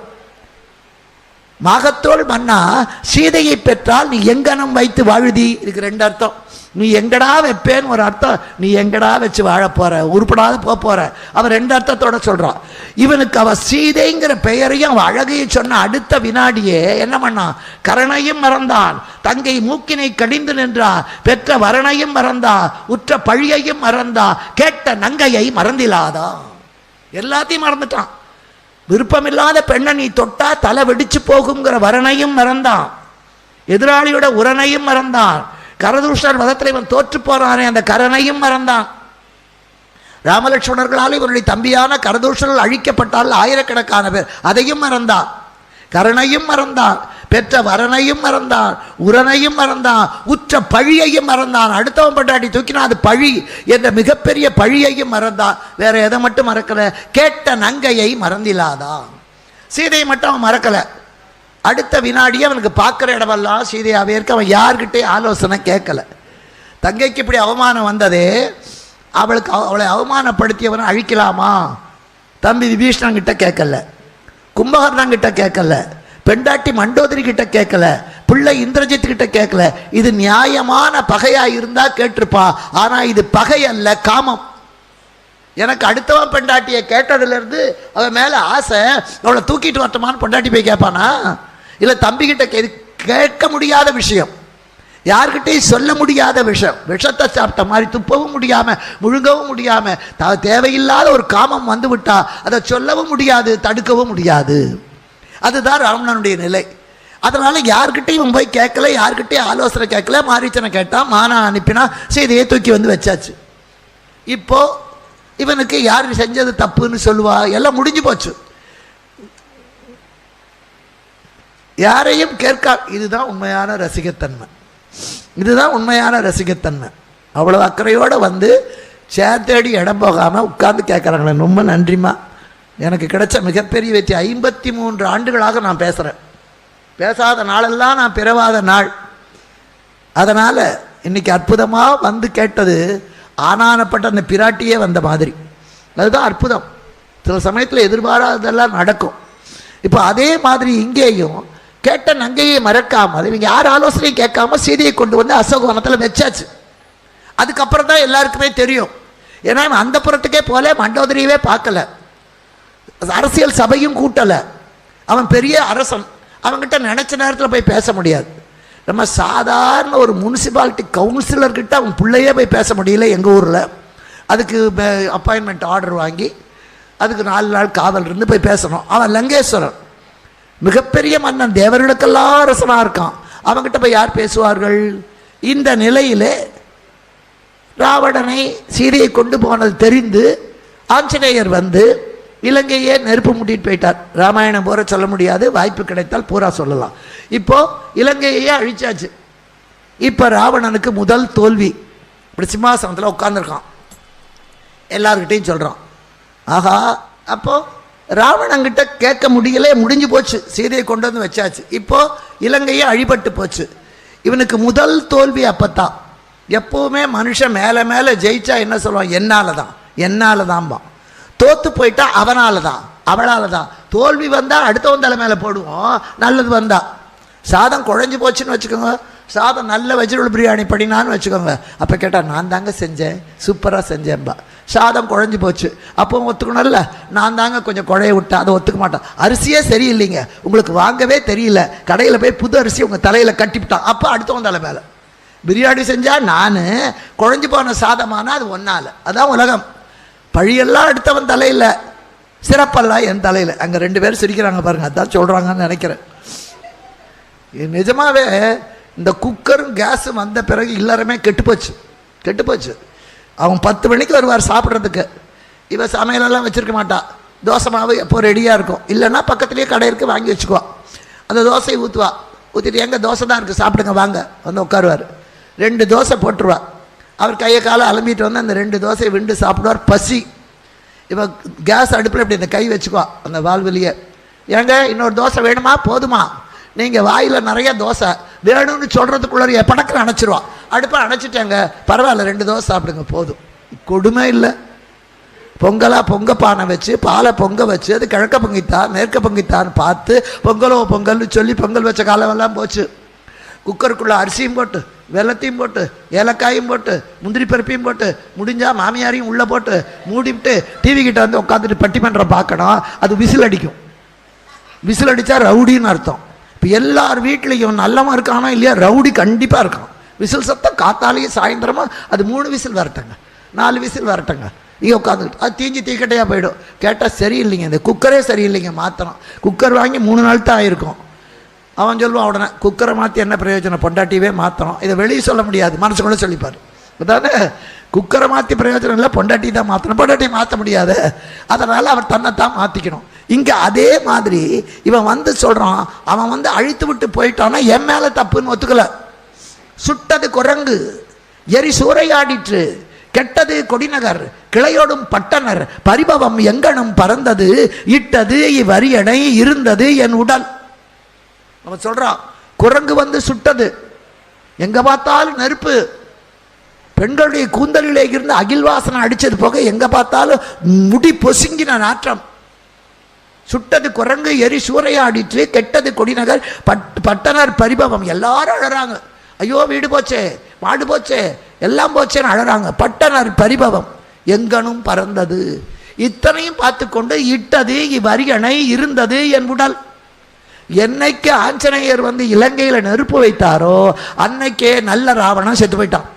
மாகத்தோள் மன்னா சீதையை பெற்றால் நீ எங்கனம் வைத்து வாழுதி. இதுக்கு ரெண்டு அர்த்தம். நீ எங்கடா வைப்பேன்னு ஒரு அர்த்தம், நீ எங்கடா வச்சு வாழ போற, உருப்படாத போற. அவன் ரெண்டு அர்த்தத்தோட சொல்றான். இவனுக்கு அவ சீதைங்கிற பெயரையும் அவ அழகையும் சொன்ன அடுத்த வினாடியே என்ன பண்ணான்? கரணையும் மறந்தான், தங்கை மூக்கினை கடிந்து நின்றான், பெற்ற வரணையும் மறந்தான், உற்ற பழியையும் மறந்தான், கேட்ட நங்கையை மறந்திலாதான். எல்லாத்தையும் மறந்துட்டான். விருப்பமில்லாத பெண்ணை நீ தொட்டா தலை வெடிச்சு போகுங்கிற வரணையும் மறந்தான், எதிராளியோட உரணையும் மறந்தான், கரதூஷணர் வதத்தில் இவன் தோற்று போறானே அந்த கரணையும் மறந்தான். ராமலட்சுமணர்களால் இவருடைய தம்பியான கரதூஷணர்கள் அழிக்கப்பட்டால் ஆயிரக்கணக்கான பேர், அதையும் மறந்தான். கரணையும் மறந்தான், பெற்ற வரணையும் மறந்தான், உரணையும் மறந்தான், உற்ற பழியையும் மறந்தான். அடுத்தவன் பட்டாட்டி தூக்கினா அது பழி என்ற மிகப்பெரிய பழியையும் மறந்தான். வேற எதை மட்டும் மறக்கல? கேட்ட நங்கையை மறந்திலாதான். சீதையை மட்டும் அவன் மறக்கல. அடுத்த வினாடியே அவனுக்கு பார்க்குற இடமெல்லாம் சீதையாவே இருக்க. அவன் யார்கிட்டே ஆலோசனை கேட்கல. தங்கைக்கு இப்படி அவமானம் வந்ததே, அவளை அவமானப்படுத்தியவனை அழிக்கலாமா? தம்பி விபீஷணன் கிட்ட கேட்கல, கும்பகர்ணன் கிட்ட கேட்கல, பெண்டாட்டி மண்டோதரி கிட்ட கேட்கல, பிள்ளை இந்திரஜித் கிட்ட கேட்கல. இது நியாயமான பகையா இருந்தா கேட்டிருப்பா. ஆனா இது பகை அல்ல, காமம். எனக்கு அடுத்தவன் பெண்டாட்டியை கேட்டதுலேருந்து அவன் மேலே ஆசை, அவளை தூக்கிட்டு வரட்டுமான்னு பொண்டாட்டி போய் கேட்பானா? இல்லை தம்பிக்கிட்ட கேட்க முடியாத விஷயம், யார்கிட்டையும் சொல்ல முடியாத விஷயம், விஷத்தை சாப்பிட்ட மாதிரி துப்பவும் முடியாமல் முழுங்கவும் முடியாமல் தேவையில்லாத ஒரு காமம் வந்து விட்டா அதை சொல்லவும் முடியாது, தடுக்கவும் முடியாது. அதுதான் ராவணனுடைய நிலை. அதனால யார்கிட்டையும் போய் கேட்கல, யார்கிட்டையும் ஆலோசனை கேட்கல. மாரீச்சனை கேட்டான், மானா அனுப்பினா, சீதையை தூக்கி வந்து வச்சாச்சு. இப்போ இவனுக்கு யார் செஞ்சது தப்புன்னு சொல்லுவா? எல்லாம் முடிஞ்சு போச்சு. யாரையும் கேட்கா. இதுதான் உண்மையான ரசிகத்தன்மை, இதுதான் உண்மையான ரசிகத்தன்மை. அவ்வளோ அக்கறையோடு வந்து சேர்த்தேடி இடம் போகாமல் உட்கார்ந்து கேட்குறாங்களே, ரொம்ப நன்றிமா. எனக்கு கிடைச்ச மிகப்பெரிய வெற்றி. 53 ஆண்டுகளாக நான் பேசுகிறேன். பேசாத நாளெல்லாம் நான் பிறவாத நாள். அதனால் இன்னைக்கு அற்புதமாக வந்து கேட்டது ஆனானப்பட்ட அந்த பிராட்டியே வந்த மாதிரி. அதுதான் அற்புதம். சில சமயத்தில் எதிர்பாராததெல்லாம் நடக்கும். இப்போ அதே மாதிரி இங்கேயும் கேட்ட நங்கையை மறக்காமல் இவங்க யார் ஆலோசனையும் கேட்காம சீதையை கொண்டு வந்து அசோகவனத்தில் வச்சாச்சு. அதுக்கப்புறம் தான் எல்லாருக்குமே தெரியும். ஏன்னா அந்த புறத்துக்கே போல, மண்டோதரியவே பார்க்கல, அரசியல் சபையும் கூட்டலை. அவன் பெரிய அரசன், அவன்கிட்ட நினச்ச நேரத்தில் போய் பேச முடியாது. நம்ம சாதாரண ஒரு முனிசிபாலிட்டி கவுன்சிலர்கிட்ட அவன் பிள்ளையே போய் பேச முடியல எங்கள் ஊரில். அதுக்கு அப்பாயின்மெண்ட் ஆர்டர் வாங்கி அதுக்கு 4 நாள் காவல் இருந்து போய் பேசணும். அவன் லங்கேஸ்வரன், மிகப்பெரிய மன்னன், தேவர்களுக்கெல்லாம் அரசனாக இருக்கான். அவன்கிட்ட போய் யார் பேசுவார்கள்? இந்த நிலையிலே ராவணனை சீதையை கொண்டு போனது தெரிந்து ஆஞ்சநேயர் வந்து இலங்கையே நெருப்பு மூட்டிட்டு போயிட்டார். ராமாயணம் பூரா சொல்ல முடியாது, வாய்ப்பு கிடைத்தால் பூரா சொல்லலாம். இப்போ இலங்கையே அழிச்சாச்சு. இப்போ ராவணனுக்கு முதல் தோல்வி. இப்படி சிம்மாசனத்தில் உட்கார்ந்துருக்கான், எல்லார்கிட்டையும் சொல்கிறான். ஆஹா, அப்போ ராவணங்கிட்ட கேட்க முடியல, முடிஞ்சு போச்சு. சீதையை கொண்டு வந்து வச்சாச்சு. இப்போ இலங்கையே அழிபட்டு போச்சு. இவனுக்கு முதல் தோல்வி அப்பத்தான். எப்போவுமே மனுஷன் மேலே மேலே ஜெயிச்சா என்ன சொல்லுவான்? என்னால் தான்பா. தோத்து போயிட்டா அவனால தான், அவளால் தான். தோல்வி வந்தால் அடுத்தவன் தலை மேலே போடுவோம், நல்லது வந்தா. சாதம் குழஞ்சி போச்சுன்னு வச்சுக்கோங்க, சாதம் நல்ல வெஜிடபிள் பிரியாணி பண்ணினான்னு வச்சுக்கோங்க. அப்போ கேட்டால் நான் தாங்க செஞ்சேன், சூப்பராக செஞ்சேன்பா. சாதம் குழஞ்சி போச்சு, அப்போ ஒத்துக்கணும்ல, நான் தாங்க கொஞ்சம் குழைய விட்டேன், அதை ஒத்துக்க மாட்டான். அரிசியே சரியில்லைங்க, உங்களுக்கு வாங்கவே தெரியல, கடையில் போய் புது அரிசி உங்கள் தலையில் கட்டிவிட்டான், அப்போ அடுத்தவன் தலை மேலே. பிரியாணி செஞ்சால் நான், குழஞ்சி போன சாதமானால் அது ஒன்றால். அதான் உலகம். பழியெல்லாம் அடுத்தவன் தலையில், சிறப்பெல்லாம் என் தலையில். அங்கே 2 பேர் சிரிக்கிறாங்க பாருங்கள், அதான் சொல்கிறாங்கன்னு நினைக்கிறேன். நிஜமாகவே இந்த குக்கரும் கேஸும் வந்த பிறகு எல்லாருமே கெட்டுப்போச்சு. அவன் 10 மணிக்கு வருவார் சாப்பிட்றதுக்கு. இவன் சமையலெல்லாம் வச்சுருக்க மாட்டான். தோசை மாவு எப்போ ரெடியாக இருக்கும், இல்லைன்னா பக்கத்துலேயே கடை இருக்குது, வாங்கி வச்சுக்குவான். அந்த தோசையை ஊற்றிட்டு எங்கே தோசை தான் இருக்குது சாப்பிடுங்க வாங்க வந்து உட்காருவார். 2 தோசை போட்டுருவா. அவர் கையை காலை அலம்பிட்டு வந்து அந்த 2 தோசையை விண்டு சாப்பிடுவார். பசி. இவன் கேஸ் அடுப்பில் இப்படி இந்த கை வச்சுக்குவா அந்த வால்வெளியை. ஏங்க இன்னொரு தோசை வேணுமா? போதுமா? நீங்கள் வாயில் நிறைய தோசை வேணும்னு சொல்கிறதுக்குள்ளே படக்கிற அணைச்சிருவான். அடுப்பை அணைச்சிட்டேங்க, பரவாயில்ல 2 தோசை சாப்பிடுங்க போதும். கொடுமை இல்லை? பொங்கலாக பொங்க பானை வச்சு பாலை பொங்க வச்சு அது கிழக்க பொங்கித்தான் மேற்க பொங்கித்தான்னு பார்த்து பொங்கலோ பொங்கல்னு சொல்லி பொங்கல் வச்ச காலமெல்லாம் போச்சு. குக்கருக்குள்ளே அரிசியும் போட்டு வெள்ளத்தையும் போட்டு ஏலக்காயும் போட்டு முந்திரி பருப்பையும் போட்டு முடிஞ்சால் மாமியாரையும் உள்ளே போட்டு மூடிவிட்டு டிவி கிட்ட வந்து உட்காந்துட்டு பட்டிமன்றம் பார்க்கணும். அது விசில் அடிக்கும். விசில் அடித்தா ரவுடின்னு அர்த்தம். இப்போ எல்லார் வீட்லேயும் நல்லவன் இருக்கானோ இல்லையா, ரவுடி கண்டிப்பாக இருக்கான். விசில் சத்தம் காத்தாலேயும் சாயந்தரமாக அது 3 விசில் வரட்டங்க, 4 விசில் வரட்டங்க. நீங்கள் உட்காந்துக்கிட்டு அது தீஞ்சி தீக்கட்டையாக போயிடும். கேட்டால் சரியில்லைங்க, இந்த குக்கரே சரியில்லைங்க, மாற்றணும். குக்கர் வாங்கி 3 நாள் தான் ஆயிருக்கும். அவன் சொல்லுவான் உடனே, குக்கரை மாற்றி என்ன பிரயோஜனம், பொண்டாட்டியவே மாற்றணும். இதை வெளியே சொல்ல முடியாது, மனசுக்குள்ளே சொல்லிப்பார். அதானே குக்கரை மாற்றி பிரயோஜனம் இல்லை, பொண்டாட்டி தான் மாற்றணும். பொண்டாட்டியை மாற்ற முடியாது, அதனால் அவர் தன்னைத்தான் மாற்றிக்கணும். இங்கே அதே மாதிரி இவன் வந்து சொல்கிறான், அவன் வந்து அழித்து விட்டு போயிட்டான்னா என் மேலே தப்புன்னு ஒத்துக்கலை. சுட்டது குரங்கு, எரி சூறையாடிற்று, கெட்டது கொடிநகர், கிளையோடும் பட்டனர், பரிபவம் எங்கனும் பறந்தது, இட்டது இவ்வரியணை, இருந்தது என் உடல். அவன் சொல்றான், குரங்கு வந்து சுட்டது, எங்க பார்த்தாலும் நெருப்பு, பெண்களுடைய கூந்தலிலே இருந்து அகில் வாசனை அடிச்சது போக எங்க பார்த்தாலும் முடி பொசுங்கின நாற்றம். சுட்டது குரங்கு, எரி சூறையாடிற்று, கெட்டது கொடிநகர், பட்டனர் பரிபவம். எல்லாரும் அழறாங்க, ஐயோ வீடு போச்சே, மாடு போச்சே, எல்லாம் போச்சேன்னு அழறாங்க. பட்டனர் பரிபவம் எங்கனும் பறந்தது. இத்தனையும் பார்த்து கொண்டு இட்டது இவ்வரியணை, இருந்தது என் உடல். என்னைக்கு ஆஞ்சநேயர் வந்து இலங்கையில் நெருப்பு வைத்தாரோ அன்னைக்கே நல்ல ராவணன் செத்து போயிட்டான்.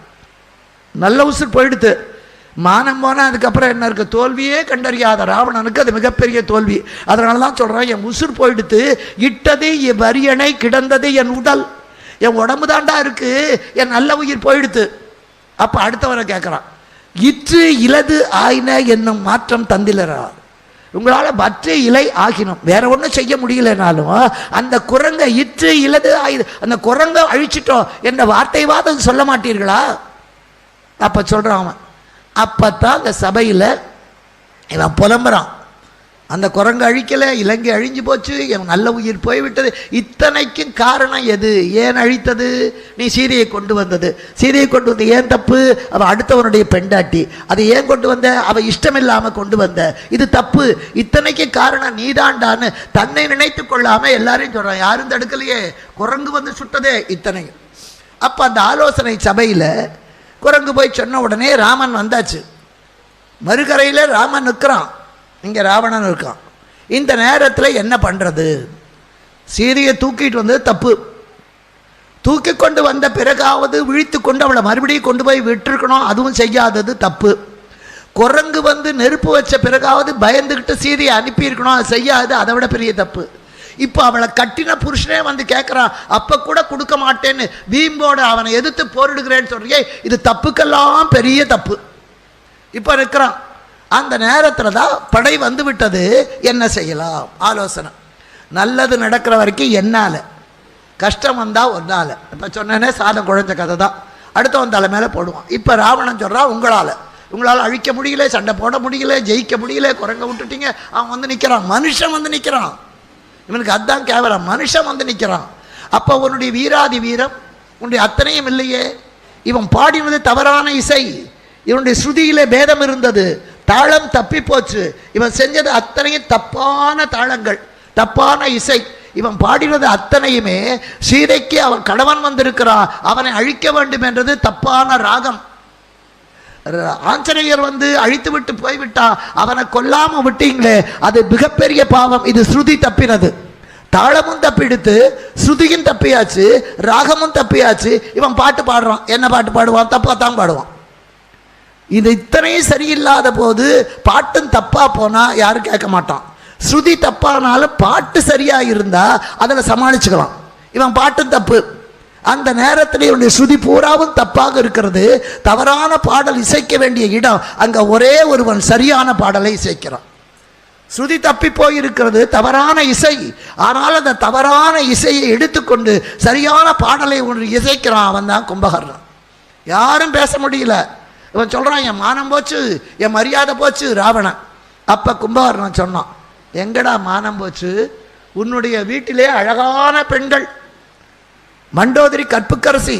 நல்ல உசுர் போயிடுத்து. மானம் போனால் அதுக்கப்புறம் என்ன இருக்கு, தோல்வியே கண்டறியாத ராவணனுக்கு அது மிகப்பெரிய தோல்வி. அதனால தான் சொல்கிறேன், என் உசுர் போயிடுத்து, இட்டது இவ்வரியணை, கிடந்தது என் உடல். என் உடம்பு தாண்டா இருக்கு, என் நல்ல உயிர் போயிடுத்து. அப்போ அடுத்தவரை கேட்குறான், இற்று இலது ஆயின என்னும் மாற்றம் தந்திலரா. உங்களால் பற்று இலை ஆகினோம், வேற ஒன்றும் செய்ய முடியலனாலும் அந்த குரங்கை இற்று இலது ஆயுது, அந்த குரங்கை அழிச்சிட்டோம் என்ற வார்த்தைவாத சொல்ல மாட்டீர்களா? அப்போ சொல்கிறான் அவன். அப்பத்தான் அந்த சபையில் இவன் புலம்புறான், அந்த குரங்கு அழிக்கலை, இலங்கை அழிஞ்சு போச்சு, என் நல்ல உயிர் போய்விட்டது. இத்தனைக்கும் காரணம் எது, ஏன் அழித்தது? நீ சீதையை கொண்டு வந்தது. சீதையை கொண்டு வந்து ஏன் தப்பு? அவள் அடுத்தவனுடைய பெண்டாட்டி. அதை ஏன் கொண்டு வந்த? அவள் இஷ்டமில்லாமல் கொண்டு வந்த, இது தப்பு. இத்தனைக்கு காரணம் நீதாண்டான்னு தன்னை நினைத்து கொள்ளாமல் எல்லாரையும் சொல்கிறான். யாரும் தடுக்கலையே, குரங்கு வந்து சுட்டதே இத்தனையும். அப்போ அந்த ஆலோசனை சபையில் குரங்கு போய் சொன்ன உடனே ராமன் வந்தாச்சு. மறுகரையில் ராமன் நிற்கிறான், இங்கே ராவணன் இருக்கான். இந்த நேரத்தில் என்ன பண்ணுறது? சீதையை தூக்கிட்டு வந்தது தப்பு. தூக்கி கொண்டு வந்த பிறகாவது விழித்து கொண்டு அவளை மறுபடியும் கொண்டு போய் விட்டுருக்கணும், அதுவும் செய்யாதது தப்பு. குரங்கு வந்து நெருப்பு வச்ச பிறகாவது பயந்துக்கிட்டு சீதையை அனுப்பியிருக்கணும், அது செய்யாது, அதை விட பெரிய தப்பு. இப்போ அவளை கட்டின புருஷனே வந்து கேட்குறான், அப்போ கூட கொடுக்க மாட்டேன்னு வீம்போட அவனை எதிர்த்து போரிடுகிறேன்னு சொல்றியே, இது தப்புக்கெல்லாம் பெரிய தப்பு. இப்போ இருக்கிறான். அந்த நேரத்தில் தான் படை வந்து விட்டது. என்ன செய்யலாம்? ஆலோசனை. நல்லது நடக்கிற வரைக்கும் என்னால், கஷ்டம் வந்தால் ஒன்றால். இப்போ சொன்னேனே சாதம் குழஞ்ச கதை தான், அடுத்தவன் தலை மேலே போடுவான். இப்போ ராவணன் சொல்கிறான், உங்களால் அழிக்க முடியல, சண்டை போட முடியல, ஜெயிக்க முடியல, குரங்க விட்டுட்டீங்க. அவன் வந்து நிற்கிறான், மனுஷன் வந்து நிற்கிறான். இவனுக்கு அதுதான் கேவலம், மனுஷன் வந்து நிற்கிறான். அப்போ உன்னுடைய வீராதி வீரம், உன்னுடைய அத்தனையும் இல்லையே. இவன் பாடினது தவறான இசை, இவனுடைய ஸ்ருதியிலே பேதம் இருந்தது, தாளம் தப்பி போச்சு. இவன் செஞ்சது அத்தனையும் தப்பான தாளங்கள், தப்பான இசை. இவன் பாடினது அத்தனையுமே சீதைக்கு அவன் கணவன் வந்திருக்கிறான், அவனை அழிக்க வேண்டும் என்றது தப்பான ராகம். ஆஞ்சநேயர் வந்து அழித்து விட்டு போய்விட்டான், அவனை கொல்லாம விட்டீங்களே, அது மிகப்பெரிய பாவம். இது ஸ்ருதி தப்பினது, தாளமும் தப்பிடுத்து, ஸ்ருதியும் தப்பியாச்சு, ராகமும் தப்பியாச்சு. இவன் பாட்டு பாடுறான், என்ன பாட்டு பாடுவான்? தப்பாத்தான் பாடுவான். இது இத்தனையும் சரியில்லாத போது பாட்டும் தப்பா போனா யாரும் கேட்க மாட்டான். ஸ்ருதி தப்பானாலும் பாட்டு சரியா இருந்தா அதில் சமாளிச்சுக்கலாம். இவன் பாட்டும் தப்பு. அந்த நேரத்தில் இவனுடைய ஸ்ருதி பூராவும் தப்பாக இருக்கிறது. தவறான பாடல் இசைக்க வேண்டிய இடம், அங்க ஒரே ஒருவன் சரியான பாடலை இசைக்கிறான். ஸ்ருதி தப்பி போயிருக்கிறது, தவறான இசை. ஆனால் அந்த தவறான இசையை எடுத்துக்கொண்டு சரியான பாடலை ஒன்று இசைக்கிறான், அவன் தான் கும்பகர்ணன். யாரும் பேச முடியல. இவன் சொல்றான், என் மானம் போச்சு, என் மரியாதை போச்சு ராவணன். அப்ப கும்பகர்ணன் சொன்னான், எங்கடா மானம் போச்சு? உன்னுடைய வீட்டிலே அழகான பெண்கள், மண்டோதரி கற்புக்கரசி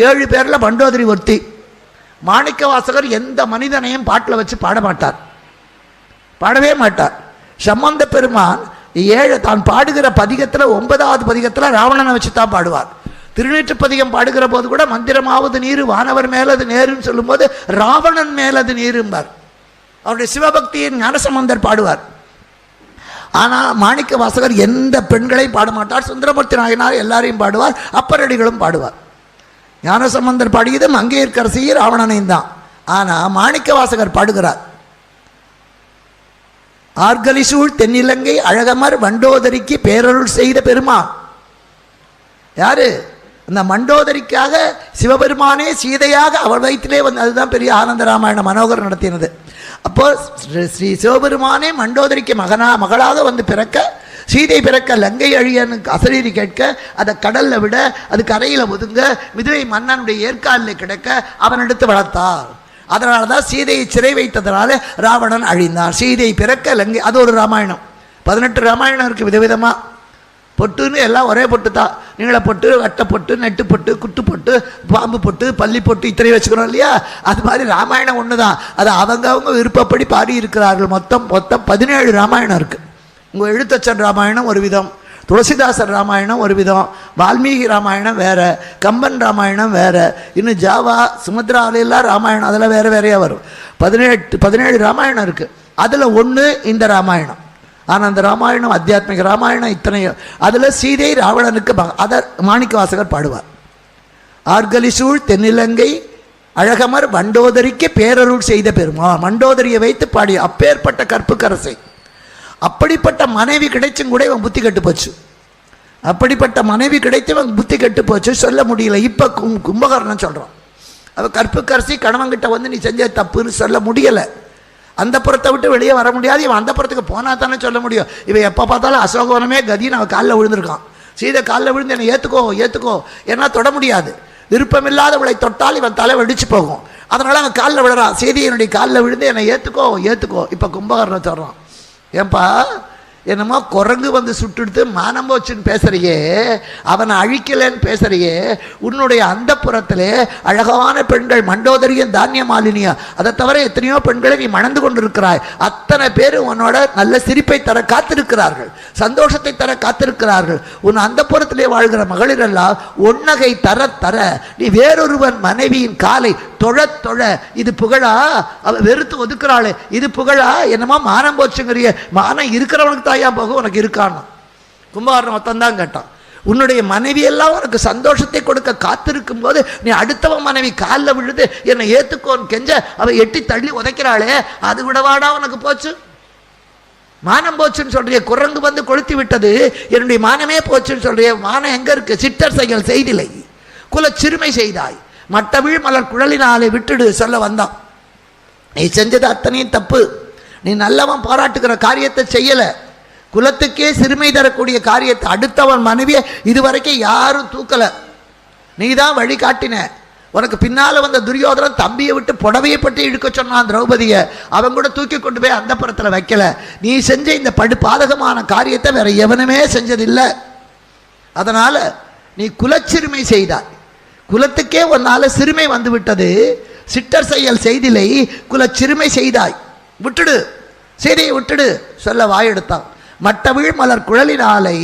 7 பேர்ல மண்டோதரி ஒருத்தி. மாணிக்க வாசகர் எந்த மனிதனையும் பாட்டில் வச்சு பாட மாட்டார், பாடவே மாட்டார். சம்பந்த பெருமான் தான் பாடுகிற பதிகத்தில் 9வது பதிகத்தில் ராவணனை வச்சு தான் பாடுவார். திருநீற்று பதிகம் பாடுகிற போது கூட மந்திரமாவது நீரு வானவர் மேலது நேருன்னு சொல்லும்போது ராவணன் மேலது நீரும்பார். அவருடைய சிவபக்தியின் ஞானசம்பந்தர் பாடுவார். ஆனால் மாணிக்க வாசகர் எந்த பெண்களையும் பாட மாட்டார். சுந்தரமூர்த்தி நாயனார் எல்லாரையும் பாடுவார், அப்பரடிகளும் பாடுவார். ஞானசம்பந்தர் பாடியது மங்கையர்க்கரசியை ராவணனையும் தான். ஆனால் மாணிக்க வாசகர் பாடுகிறார், ஆர்கலிசூழ் தென்னிலங்கை அழகமர் வண்டோதரிக்கு பேரருள் செய்த பெருமான். யாரு? அந்த மண்டோதரிக்காக சிவபெருமானே சீதையாக அவள் வயிற்றிலே வந்து, அதுதான் பெரிய ஆனந்த ராமாயண மனோகர் நடத்தினது. அப்போ ஸ்ரீ சிவபெருமானே மண்டோதரிக்கு மகளாக வந்து பிறக்க, சீதை பிறக்க, லங்கை அழியனுக்கு அசரீரி கேட்க, அதை கடலில் விட, அது கரையில் ஒதுங்க, மிதுவை மன்னனுடைய ஏற்காலில் கிடக்க அவனெடுத்து வளர்த்தார். அதனால தான் சீதையை சிறை வைத்ததனால ராவணன் அழிந்தான். சீதை பிறக்க லங்கை, அது ஒரு ராமாயணம். 18 ராமாயணம் இருக்குது விதவிதமாக. பொட்டுன்னு எல்லாம் ஒரே பொட்டு தான். நீங்கள பொட்டு, வட்டை பொட்டு, நெட்டு பொட்டு, குட்டு பொட்டு, பாம்பு பொட்டு, பள்ளி பொட்டு, இத்தனை வச்சுக்கிறோம் இல்லையா? அது மாதிரி ராமாயணம் ஒன்று தான். அது அவங்க விருப்பப்படி பாடி இருக்கிறார்கள். மொத்தம் 17 ராமாயணம் இருக்குது. உங்கள் எழுத்தச்சன் ராமாயணம் ஒரு விதம், துளசிதாசர் ராமாயணம் ஒரு விதம், வால்மீகி ராமாயணம் வேறு, கம்பன் ராமாயணம் வேறு, இன்னும் ஜாவா சுமத்ராவிலாம் ராமாயணம் அதெல்லாம் வேறு வேறையாக வரும். 17 ராமாயணம் இருக்குது. அதில் ஒன்று இந்த ராமாயணம். ஆனால் அந்த ராமாயணம் ஆத்தியாத்மிக ராமாயணம் இத்தனையும். அதில் சீதை ராவணனுக்கு அதை மாணிக்க வாசகர் பாடுவார். ஆர்கலிசூழ் தென்னிலங்கை அழகமர் வண்டோதரிக்கு பேரருள் செய்த பெருமா. மண்டோதரியை வைத்து பாடிய அப்பேற்பட்ட கற்புக்கரசை. அப்படிப்பட்ட மனைவி கிடைச்சும் கூட இவன் புத்தி கட்டு போச்சு. அப்படிப்பட்ட மனைவி கிடைத்து இவன் புத்தி கட்டு போச்சு, சொல்ல முடியல. இப்போ கும்பகர்ணன் சொல்கிறான், அவள் கற்புக்கரசி கணவன்கிட்ட வந்து நீ செஞ்ச தப்புன்னு சொல்ல முடியலை. அந்த புறத்தை விட்டு வெளியே வர முடியாது. இவன் அந்த புறத்துக்கு போனால் தானே சொல்ல முடியும். இவன் எப்போ பார்த்தாலும் அசோகவனமே கதின்னு அவன் காலில் விழுந்திருக்கான். சீதை காலில் விழுந்து என்னை ஏற்றுக்கோ ஏன்னா தொட முடியாது. விருப்பமில்லாதவளை தொட்டால் இவன் தலை வெடிச்சு போகும். அதனால் அவன் காலில் விழுறான். சீதையினுடைய காலில் விழுந்து என்னை ஏற்றுக்கோ. இப்போ கும்பகர்ணன் சொல்கிறான், ஏன்பா என்னமோ குரங்கு வந்து சுட்டுடுத்து மானம் போச்சுன்னு பேசுறியே, அவனை அழிக்கலன்னு பேசுறியே, உன்னுடைய அந்த புறத்திலே அழகான பெண்கள் மண்டோதரியும் தானிய மாலினியா, அதை தவிர எத்தனையோ பெண்களை நீ மணந்து கொண்டிருக்கிறாய். அத்தனை பேர் உன்னோட நல்ல சிரிப்பை தர காத்திருக்கிறார்கள், சந்தோஷத்தை தர காத்திருக்கிறார்கள். உன் அந்த புறத்திலே வாழ்கிற மகளிரெல்லாம் ஒன்னகை தர நீ வேறொருவன் மனைவியின் காலை தொழ இது புகழா? அவ வெறுத்து ஒதுக்குறாளே, இது புகழா? என்னமா மானம் போச்சுங்கிறிய? மானம் இருக்கிறவனுக்கு தாயா போகும், உனக்கு இருக்கான்னு கும்பகர்ணன் மொத்தம்தான் கேட்டான். உன்னுடைய மனைவியெல்லாம் உனக்கு சந்தோஷத்தை கொடுக்க காத்திருக்கும் போது நீ அடுத்தவன் மனைவி காலில் விழுது என்னை ஏத்துக்கோன்னு கெஞ்ச அவ எட்டி தள்ளி உதைக்கிறாளே, அது விடவாடா உனக்கு போச்சு? மானம் போச்சுன்னு சொல்றிய, குரங்கு வந்து கொளுத்தி விட்டது, என்னுடைய மானமே போச்சுன்னு சொல்றிய. மானம் எங்க இருக்கு? சிட்டர் செயல் செய்திலை, குல சிறுமை செய்தாய், மட்டவிழ் மலர் குழலினாலே விட்டுடு சொல்ல வந்தான். நீ செஞ்சது அத்தனையும் தப்பு. நீ நல்லவன் பாராட்டுகிற காரியத்தை செய்யல, குலத்துக்கே சிறுமை தரக்கூடிய காரியத்தை, அடுத்தவன் மனைவியை இதுவரைக்கும் யாரும் தூக்கல, நீ தான் வழி காட்டின. உனக்கு பின்னால் வந்த துரியோதனன் தம்பியை விட்டு புடவையை பற்றி இழுக்க சொன்னான் திரௌபதியை, அவன் கூட தூக்கி கொண்டு போய் அந்த புறத்தில் வைக்கல. நீ செஞ்ச இந்த பாதகமான காரியத்தை வேற எவனுமே செஞ்சதில்லை. அதனால நீ குலச்சிறுமை செய்தாய், குலத்துக்கே ஒன்னால சிறுமை வந்து விட்டது. சிட்டர் செயல் செய்திலை, குல சிறுமை செய்தாய், விட்டுடு, சீதையை விட்டுடு சொல்ல வாயெடுத்தான். மட்டவிழ் மலர் குழலினாலை.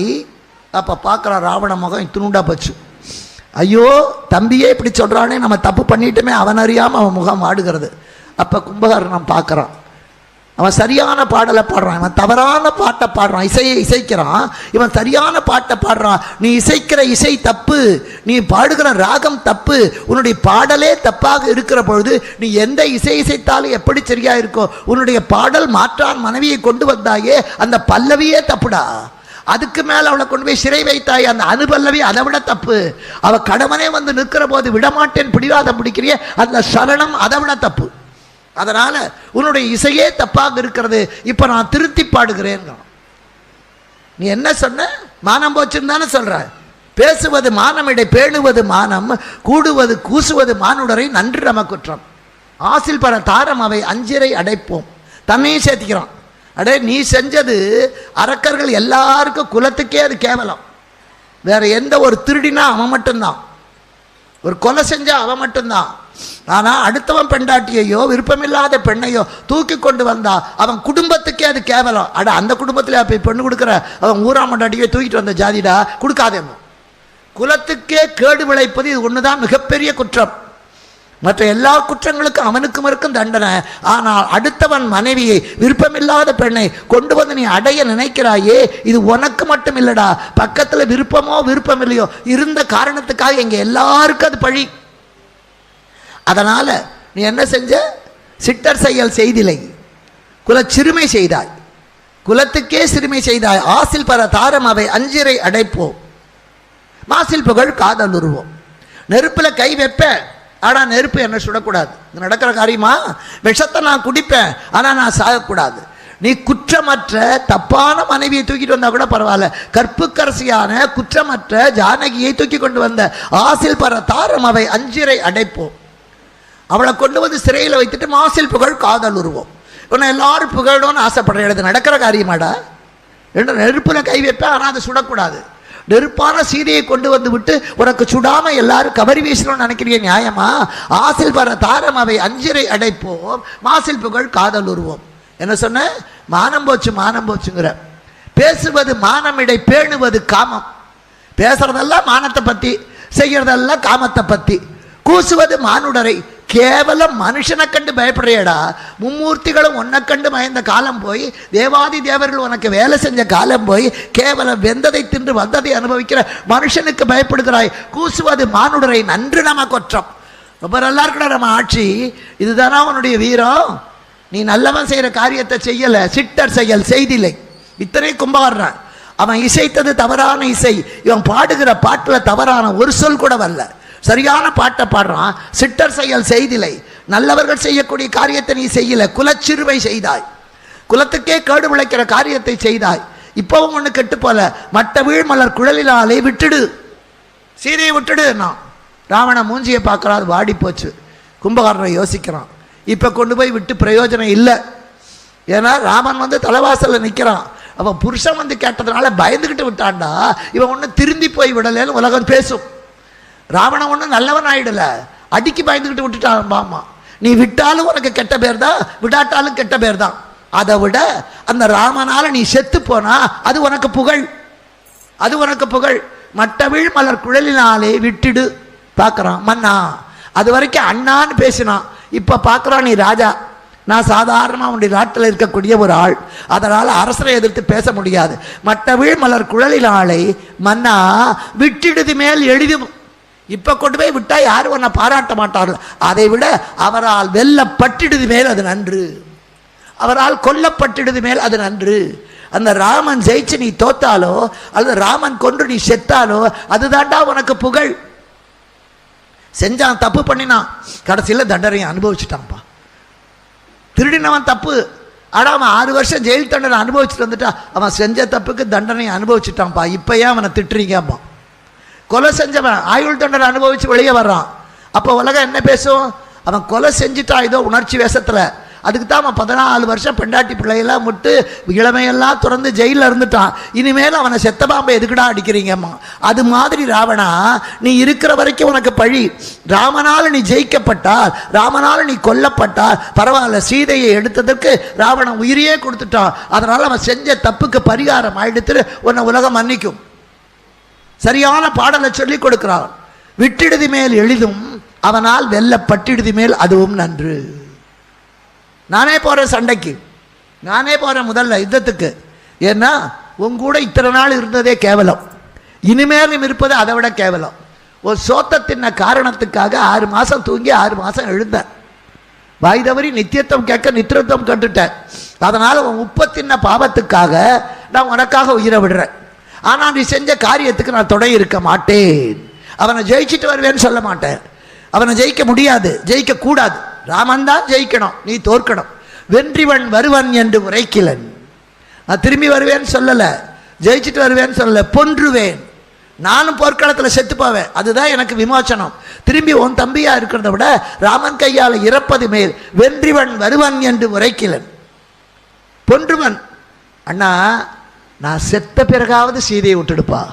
அப்போ பார்க்குறான் ராவண முகம் இத்துணுண்டா போச்சு. ஐயோ தம்பியே இப்படி சொல்கிறானே, நம்ம தப்பு பண்ணிட்டுமே, அவன் அறியாமல் அவன் முகம் ஆடுகிறது. அப்போ கும்பகர்ணன் பார்க்குறான், அவன் சரியான பாடலை பாடுறான், இவன் தவறான பாட்டை பாடுறான். இசையை இசைக்கிறான், இவன் சரியான பாட்டை பாடுறான். நீ இசைக்கிற இசை தப்பு, நீ பாடுகிற ராகம் தப்பு, உன்னுடைய பாடலே தப்பாக இருக்கிற பொழுது நீ எந்த இசை இசைத்தாலும் எப்படி சரியா இருக்கோ? உன்னுடைய பாடல் மாற்றான் மனைவியை கொண்டு வந்தாயே, அந்த பல்லவியே தப்புடா. அதுக்கு மேல அவளை கொண்டு போய் சிறை வைத்தாய், அந்த அனுபல்லவி அதை விட தப்பு. அவ கடமனே வந்து நிற்கிற போது விடமாட்டேன் பிடிவாதம் பிடிக்கிறிய, அந்த சரணம் அதை விட தப்பு. அதனால உன்னுடைய இசையே தப்பாக இருக்கிறது, இப்ப நான் திருத்தி பாடுகிறேன். நீ என்ன சொன்ன? மானம் போச்சுன்னு தானே சொல்ற. பேசுவது மானமிடை பேணுவது மானம், கூடுவது கூசுவது மானுடரை நன்று நம குற்றம். ஆசில் பர தாரம் அவை அஞ்சிரை அடைப்போம். தன்னையும் சேர்த்திக்கிறான். அடே நீ செஞ்சது அரக்கர்கள் எல்லாருக்கும் குலத்துக்கே அது கேவலம். வேற எந்த ஒரு திருடினா அவன் மட்டும்தான். ஒரு கொலை செஞ்சா அவன் மட்டும்தான். ஆனால் அடுத்தவன் பெண்டாட்டியையோ விருப்பமில்லாத பெண்ணையோ தூக்கி கொண்டு வந்தா அவன் குடும்பத்துக்கே அது கேவலம். அந்த குடும்பத்தில் போய் பெண்ணு கொடுக்குற அவன் ஊரா மண்டாட்டியே தூக்கிட்டு வந்த ஜாதிடா, கொடுக்காதேமோ. குலத்துக்கே கேடு விளைப்பது இது ஒன்று தான் மிகப்பெரிய குற்றம். மற்ற எல்லா குற்றங்களுக்கும் அவனுக்கும் இருக்கும் தண்டனை. ஆனால் அடுத்தவன் மனைவியை விருப்பமில்லாத பெண்ணை கொண்டு வந்து நீ அடைய நினைக்கிறாயே, இது உனக்கு மட்டும் இல்லடா, பக்கத்தில் விருப்பமோ விருப்பம் இல்லையோ இருந்த காரணத்துக்காக எங்க எல்லாருக்கும் அது பழி. அதனால நீ என்ன செஞ்ச? சிட்டர் செயல் செய்திலை, குல சிறுமை செய்தாய், குலத்துக்கே சிறுமை செய்தாய். ஆசில் பர தாரம் அவை அஞ்சிரை அடைப்போம், மாசில் புகழ் காதல் உருவோம். நெருப்பில் கை வைப்பேன், ஆனால் நெருப்பு என்ன சுடக்கூடாது. இது நடக்கிற காரியமா? விஷத்தை நான் குடிப்பேன், ஆனால் நான் சாகக்கூடாது. நீ குற்றமற்ற தப்பான மனைவியை தூக்கிட்டு வந்தா கூட பரவாயில்ல, கற்புக்கரசியான குற்றமற்ற ஜானகியை தூக்கி கொண்டு வந்த ஆசில் பர தாரம் அவை அஞ்சிரை அடைப்போம். அவளை கொண்டு வந்து சிறையில் வைத்துட்டு மாசில் புகழ் காதல் உருவோம். உன்னை எல்லாரும் புகழணும்னு ஆசைப்படுற இடத்து நடக்கிற காரியமாடா? நெருப்பில் கை வைப்பேன், ஆனால் அது சுடக்கூடாது. நெருப்பான சீதையை கொண்டு வந்து விட்டு உனக்கு சுடாம எல்லாரும் கவரி வீசணும்னு நினைக்கிறீங்க, நியாயமா? ஆசில் பர தாரம் அவை அஞ்சிரை அடைப்போம், மாசில் புகழ் காதல் உருவோம். என்ன சொன்ன? மானம் போச்சு மானம் போச்சுங்கிற. பேசுவது மானமிடை, பேணுவது காமம். பேசுறதெல்லாம் மானத்தை பத்தி, செய்யறதெல்லாம் காமத்தை பத்தி. கூசுவது மானுடரை, கேவலம் மனுஷனை கண்டு பயப்படுறியடா. மும்மூர்த்திகளும் உன்னை கண்டு பயந்த காலம் போய், தேவாதி தேவர்கள் உனக்கு வேலை செஞ்ச காலம் போய், கேவலம் வெந்ததை தின்று வந்ததை அனுபவிக்கிற மனுஷனுக்கு பயப்படுகிறாய். கூசுவது மானுடரை, நன்று நம்ம குற்றம். ரொம்ப நல்லா இருக்கடா நம்ம ஆட்சி. இதுதானா உன்னுடைய வீரம்? நீ நல்லவன் செய்கிற காரியத்தை செய்யலை, சிட்டர் செயல் செய்தில்லை. இத்தனை கும்பகாரன். அவன் இசைத்தது தவறான இசை, இவன் பாடுகிற பாட்டில் தவறான ஒரு சொல் கூட வரல, சரியான பாட்டை பாடுறான். சிட்டர் செயல் செய்திலை, நல்லவர்கள் செய்யக்கூடிய காரியத்தை நீ செய்யல, குலச்சிறுவை செய்தாய், குலத்துக்கே கேடு விளைக்கிற காரியத்தை செய்தாய். இப்பவும் ஒன்று கெட்டு போல, மட்ட வீழ் மலர் குழலினாலே விட்டுடு, சீதையை விட்டுடு. நான் ராவண மூஞ்சியை பார்க்கறாது, வாடி போச்சு. கும்பகாரனை யோசிக்கிறான், இப்போ கொண்டு போய் விட்டு பிரயோஜனம் இல்லை. ஏன்னா ராமன் வந்து தலைவாசலில் நிற்கிறான். அவன் புருஷன் வந்து கேட்டதுனால பயந்துக்கிட்டு விட்டான்டா. இவன் ஒன்று திருந்தி போய் விடலைன்னு உலகம் பேசும். ராவணன் ஒன்றும் நல்லவன் ஆயிடல, அடிக்கி பயந்துக்கிட்டு விட்டுட்டான். பாமா, நீ விட்டாலும் உனக்கு கெட்ட பேர் தான், விடாட்டாலும் கெட்ட பேர் தான். அதை விட அந்த ராமனால நீ செத்து போனா அது உனக்கு புகழ், அது உனக்கு புகழ். மட்டவிழ் மலர் குழலினாலே விட்டுடு. பார்க்குறான் மன்னா, அது வரைக்கும் அண்ணான்னு பேசினான், இப்போ பார்க்குறான் நீ ராஜா, நான் சாதாரணமாக உன்னுடைய நாட்டில் இருக்கக்கூடிய ஒரு ஆள், அதனால் அரசரை எதிர்த்து பேச முடியாது. மட்டவிழ் மலர் குழலினாலே மன்னா விட்டிடுது மேல் எளிதும். இப்போ கொண்டு போய் விட்டா யாரும் உன்னை பாராட்ட மாட்டார்கள். அதை விட அவரால் வெல்லப்பட்டிடுது மேல் அது நன்று, அவரால் கொல்லப்பட்டிடுது மேல் அது நன்று. அந்த ராமன் ஜெயிச்சு நீ தோத்தாலோ அல்லது ராமன் கொன்று நீ செத்தாலோ அதுதான்டா உனக்கு புகழ். செஞ்சான், தப்பு பண்ணினான், கடைசியில் தண்டனையை அனுபவிச்சுட்டான்ப்பா. திருடினவன் தப்பு, ஆனால் அவன் 6 வருஷம் ஜெயில் தண்டனை அனுபவிச்சுட்டு வந்துட்டா, அவன் செஞ்ச தப்புக்கு தண்டனையை அனுபவிச்சுட்டான்ப்பா. இப்போ ஏன் அவனை திட்டுறீங்கப்பா? கொலை செஞ்சவன் ஆயுள் தண்டனை அனுபவிச்சு வெளியே வர்றான். அப்போ உலகம் என்ன பேசும்? அவன் கொலை செஞ்சுட்டான் ஏதோ உணர்ச்சி வேஷத்தில். அதுக்கு தான் அவன் 14 வருஷம் பெண்டாட்டி பிள்ளையெல்லாம் முட்டு இளமையெல்லாம் திறந்து ஜெயிலில் இருந்துட்டான். இனிமேல் அவனை செத்த பாம்பை எதுக்குடா அடிக்கிறீங்கம்மா? அது மாதிரி ராவணா, நீ இருக்கிற வரைக்கும் உனக்கு பழி. ராமனால் நீ ஜெயிக்கப்பட்டால், ராமனால் நீ கொல்லப்பட்டால் பரவாயில்ல. சீதையை எடுத்ததற்கு ராவணன் உயிரையே கொடுத்துட்டான். அதனால் அவன் செஞ்ச தப்புக்கு பரிகாரம் ஆயிடுத்து உன்னை உலகம் மன்னிக்கும். சரியான பாடலை சொல்லி கொடுக்கிறான். விட்டிடுதி மேல் எளிதும் அவனால் வெல்லப்பட்டிடுதி மேல் அதுவும் நன்று. நானே போகிறேன் சண்டைக்கு, நானே போகிறேன் முதல்ல யுத்தத்துக்கு. ஏன்னா உங்கூட இத்தனை நாள் இருந்ததே கேவலம், இனிமேலும் இருப்பது அதை விட கேவலம். ஒரு சோத்த தின்ன காரணத்துக்காக 6 மாதம் தூங்கி 6 மாதம் எழுந்தேன். வாய் தவறி நித்தியத்துவம் கேட்க நித்திரத்துவம் கட்டுட்டேன். அதனால் உன் உப்ப தின்ன பாவத்துக்காக நான் உனக்காக உயிரை விடுறேன். ஆனால் நீ செஞ்ச காரியத்துக்கு நான் துணை இருக்க மாட்டேன். அவனை ஜெயிச்சுட்டு வருவேன்னு சொல்ல மாட்டேன். அவனை ஜெயிக்க முடியாது, ஜெயிக்க கூடாது. ராமன் தான் ஜெயிக்கணும், நீ தோற்கணும். வென்றிவன் வருவன் என்று உரைக்கிலன். நான் திரும்பி வருவேன்னு சொல்லலை, ஜெயிச்சுட்டு வருவேன்னு சொல்லலை, பொன்றுவேன். நானும் போர்க்களத்தில் செத்து போவேன், அதுதான் எனக்கு விமோச்சனம். திரும்பி உன் தம்பியா இருக்கிறத விட ராமன் கையால் இறப்பது மேல். வென்றிவன் வருவன் என்று உரைக்கிலன். பொன்றுவன் அண்ணா, நான் செத்த பிறகாவது சீதையை விட்டுடுப்பா.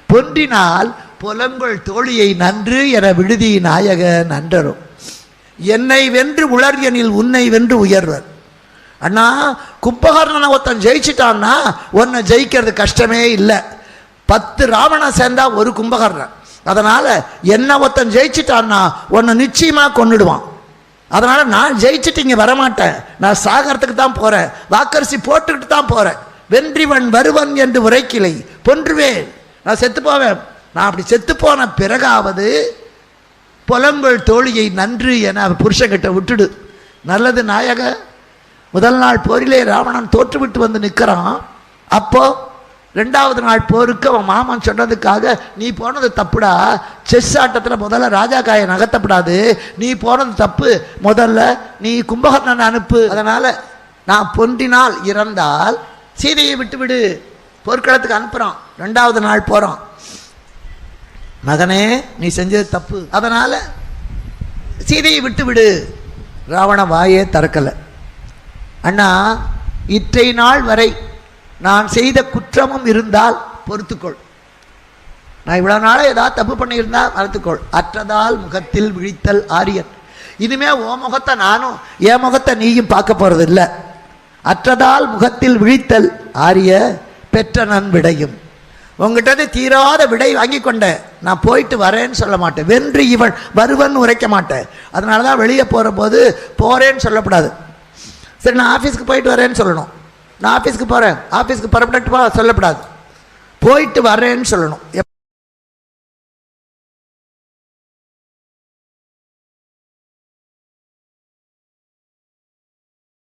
பொன்றினால் புலங்கொள் தோழியை நன்று என விடுதி நாயக நன்றரும். என்னை வென்று உளர் எனில் உன்னை வென்று உயர்வர். அண்ணா, கும்பகர்ணனை ஒருத்தன் ஜெயிச்சிட்டான்னா உன்னை ஜெயிக்கிறது கஷ்டமே இல்லை. 10 ராவணன் சேர்ந்தா ஒரு கும்பகர்ணன். அதனால என்ன ஒருத்தன் ஜெயிச்சிட்டான்னா உன்னை நிச்சயமா கொன்னுடுவான். அதனால நான் ஜெயிச்சுட்டு இங்கே வரமாட்டேன், நான் சாகரத்துக்கு தான் போறேன், வாக்கரிசி போட்டுக்கிட்டு தான் போறேன். வென்றிவன் வருவன் என்று உரைக்கிளை பொன்றுவேன், நான் செத்து போவேன். நான் அப்படி செத்து போன பிறகாவது புலங்கொள் தோழியை நன்று என புருஷங்கிட்ட விட்டுடு. நல்லது நாயக. முதல் நாள் போரிலே ராவணன் தோற்றுவிட்டு வந்து நிற்கிறான். அப்போ 2வது நாள் போருக்கு அவன் மாமன் சொன்னதுக்காக, நீ போனது தப்புடா, செஸ் ஆட்டத்தில் முதல்ல ராஜா காயை நகர்த்தப்படாது, நீ போனது தப்பு, முதல்ல நீ கும்பகர்ணனை அனுப்பு. அதனால நான் பொன்றினால் இறந்தால் சீதையை விட்டுவிடு. போர்க்களத்துக்கு அனுப்புகிறான். 2வது நாள் போகிறான். மகனே, நீ செஞ்சது தப்பு, அதனால சீதையை விட்டு விடு. ராவண வாயே திறக்கலை. அண்ணா, இற்றை நாள் வரை நான் செய்த குற்றமும் இருந்தால் பொறுத்துக்கொள். நான் இவ்வளோ நாளாக ஏதாவது தப்பு பண்ணியிருந்தால் மறுத்துக்கொள். அற்றதால் முகத்தில் விழித்தல் ஆரியன். இனிமே ஓ முகத்தை நானும் என் முகத்தை நீயும் பார்க்க போகிறது இல்லை. அற்றதால் முகத்தில் விழித்தல் ஆரிய பெற்ற நன் விடையும். உங்ககிட்ட தீராத விடை வாங்கி கொண்டேன், நான் போயிட்டு வரேன்னு சொல்ல மாட்டேன். வென்று இவன் வருவன் உரைக்க மாட்டேன். அதனால தான் வெளியே போகிற போது போகிறேன்னு சொல்லக்கூடாது. சரி, நான் ஆஃபீஸ்க்கு போயிட்டு வரேன்னு சொல்லணும். நான் ஆஃபீஸ்க்கு போகிறேன், ஆஃபீஸ்க்கு புறப்பட்டுவா சொல்லக்கூடாது, போயிட்டு வரேன்னு சொல்லணும்.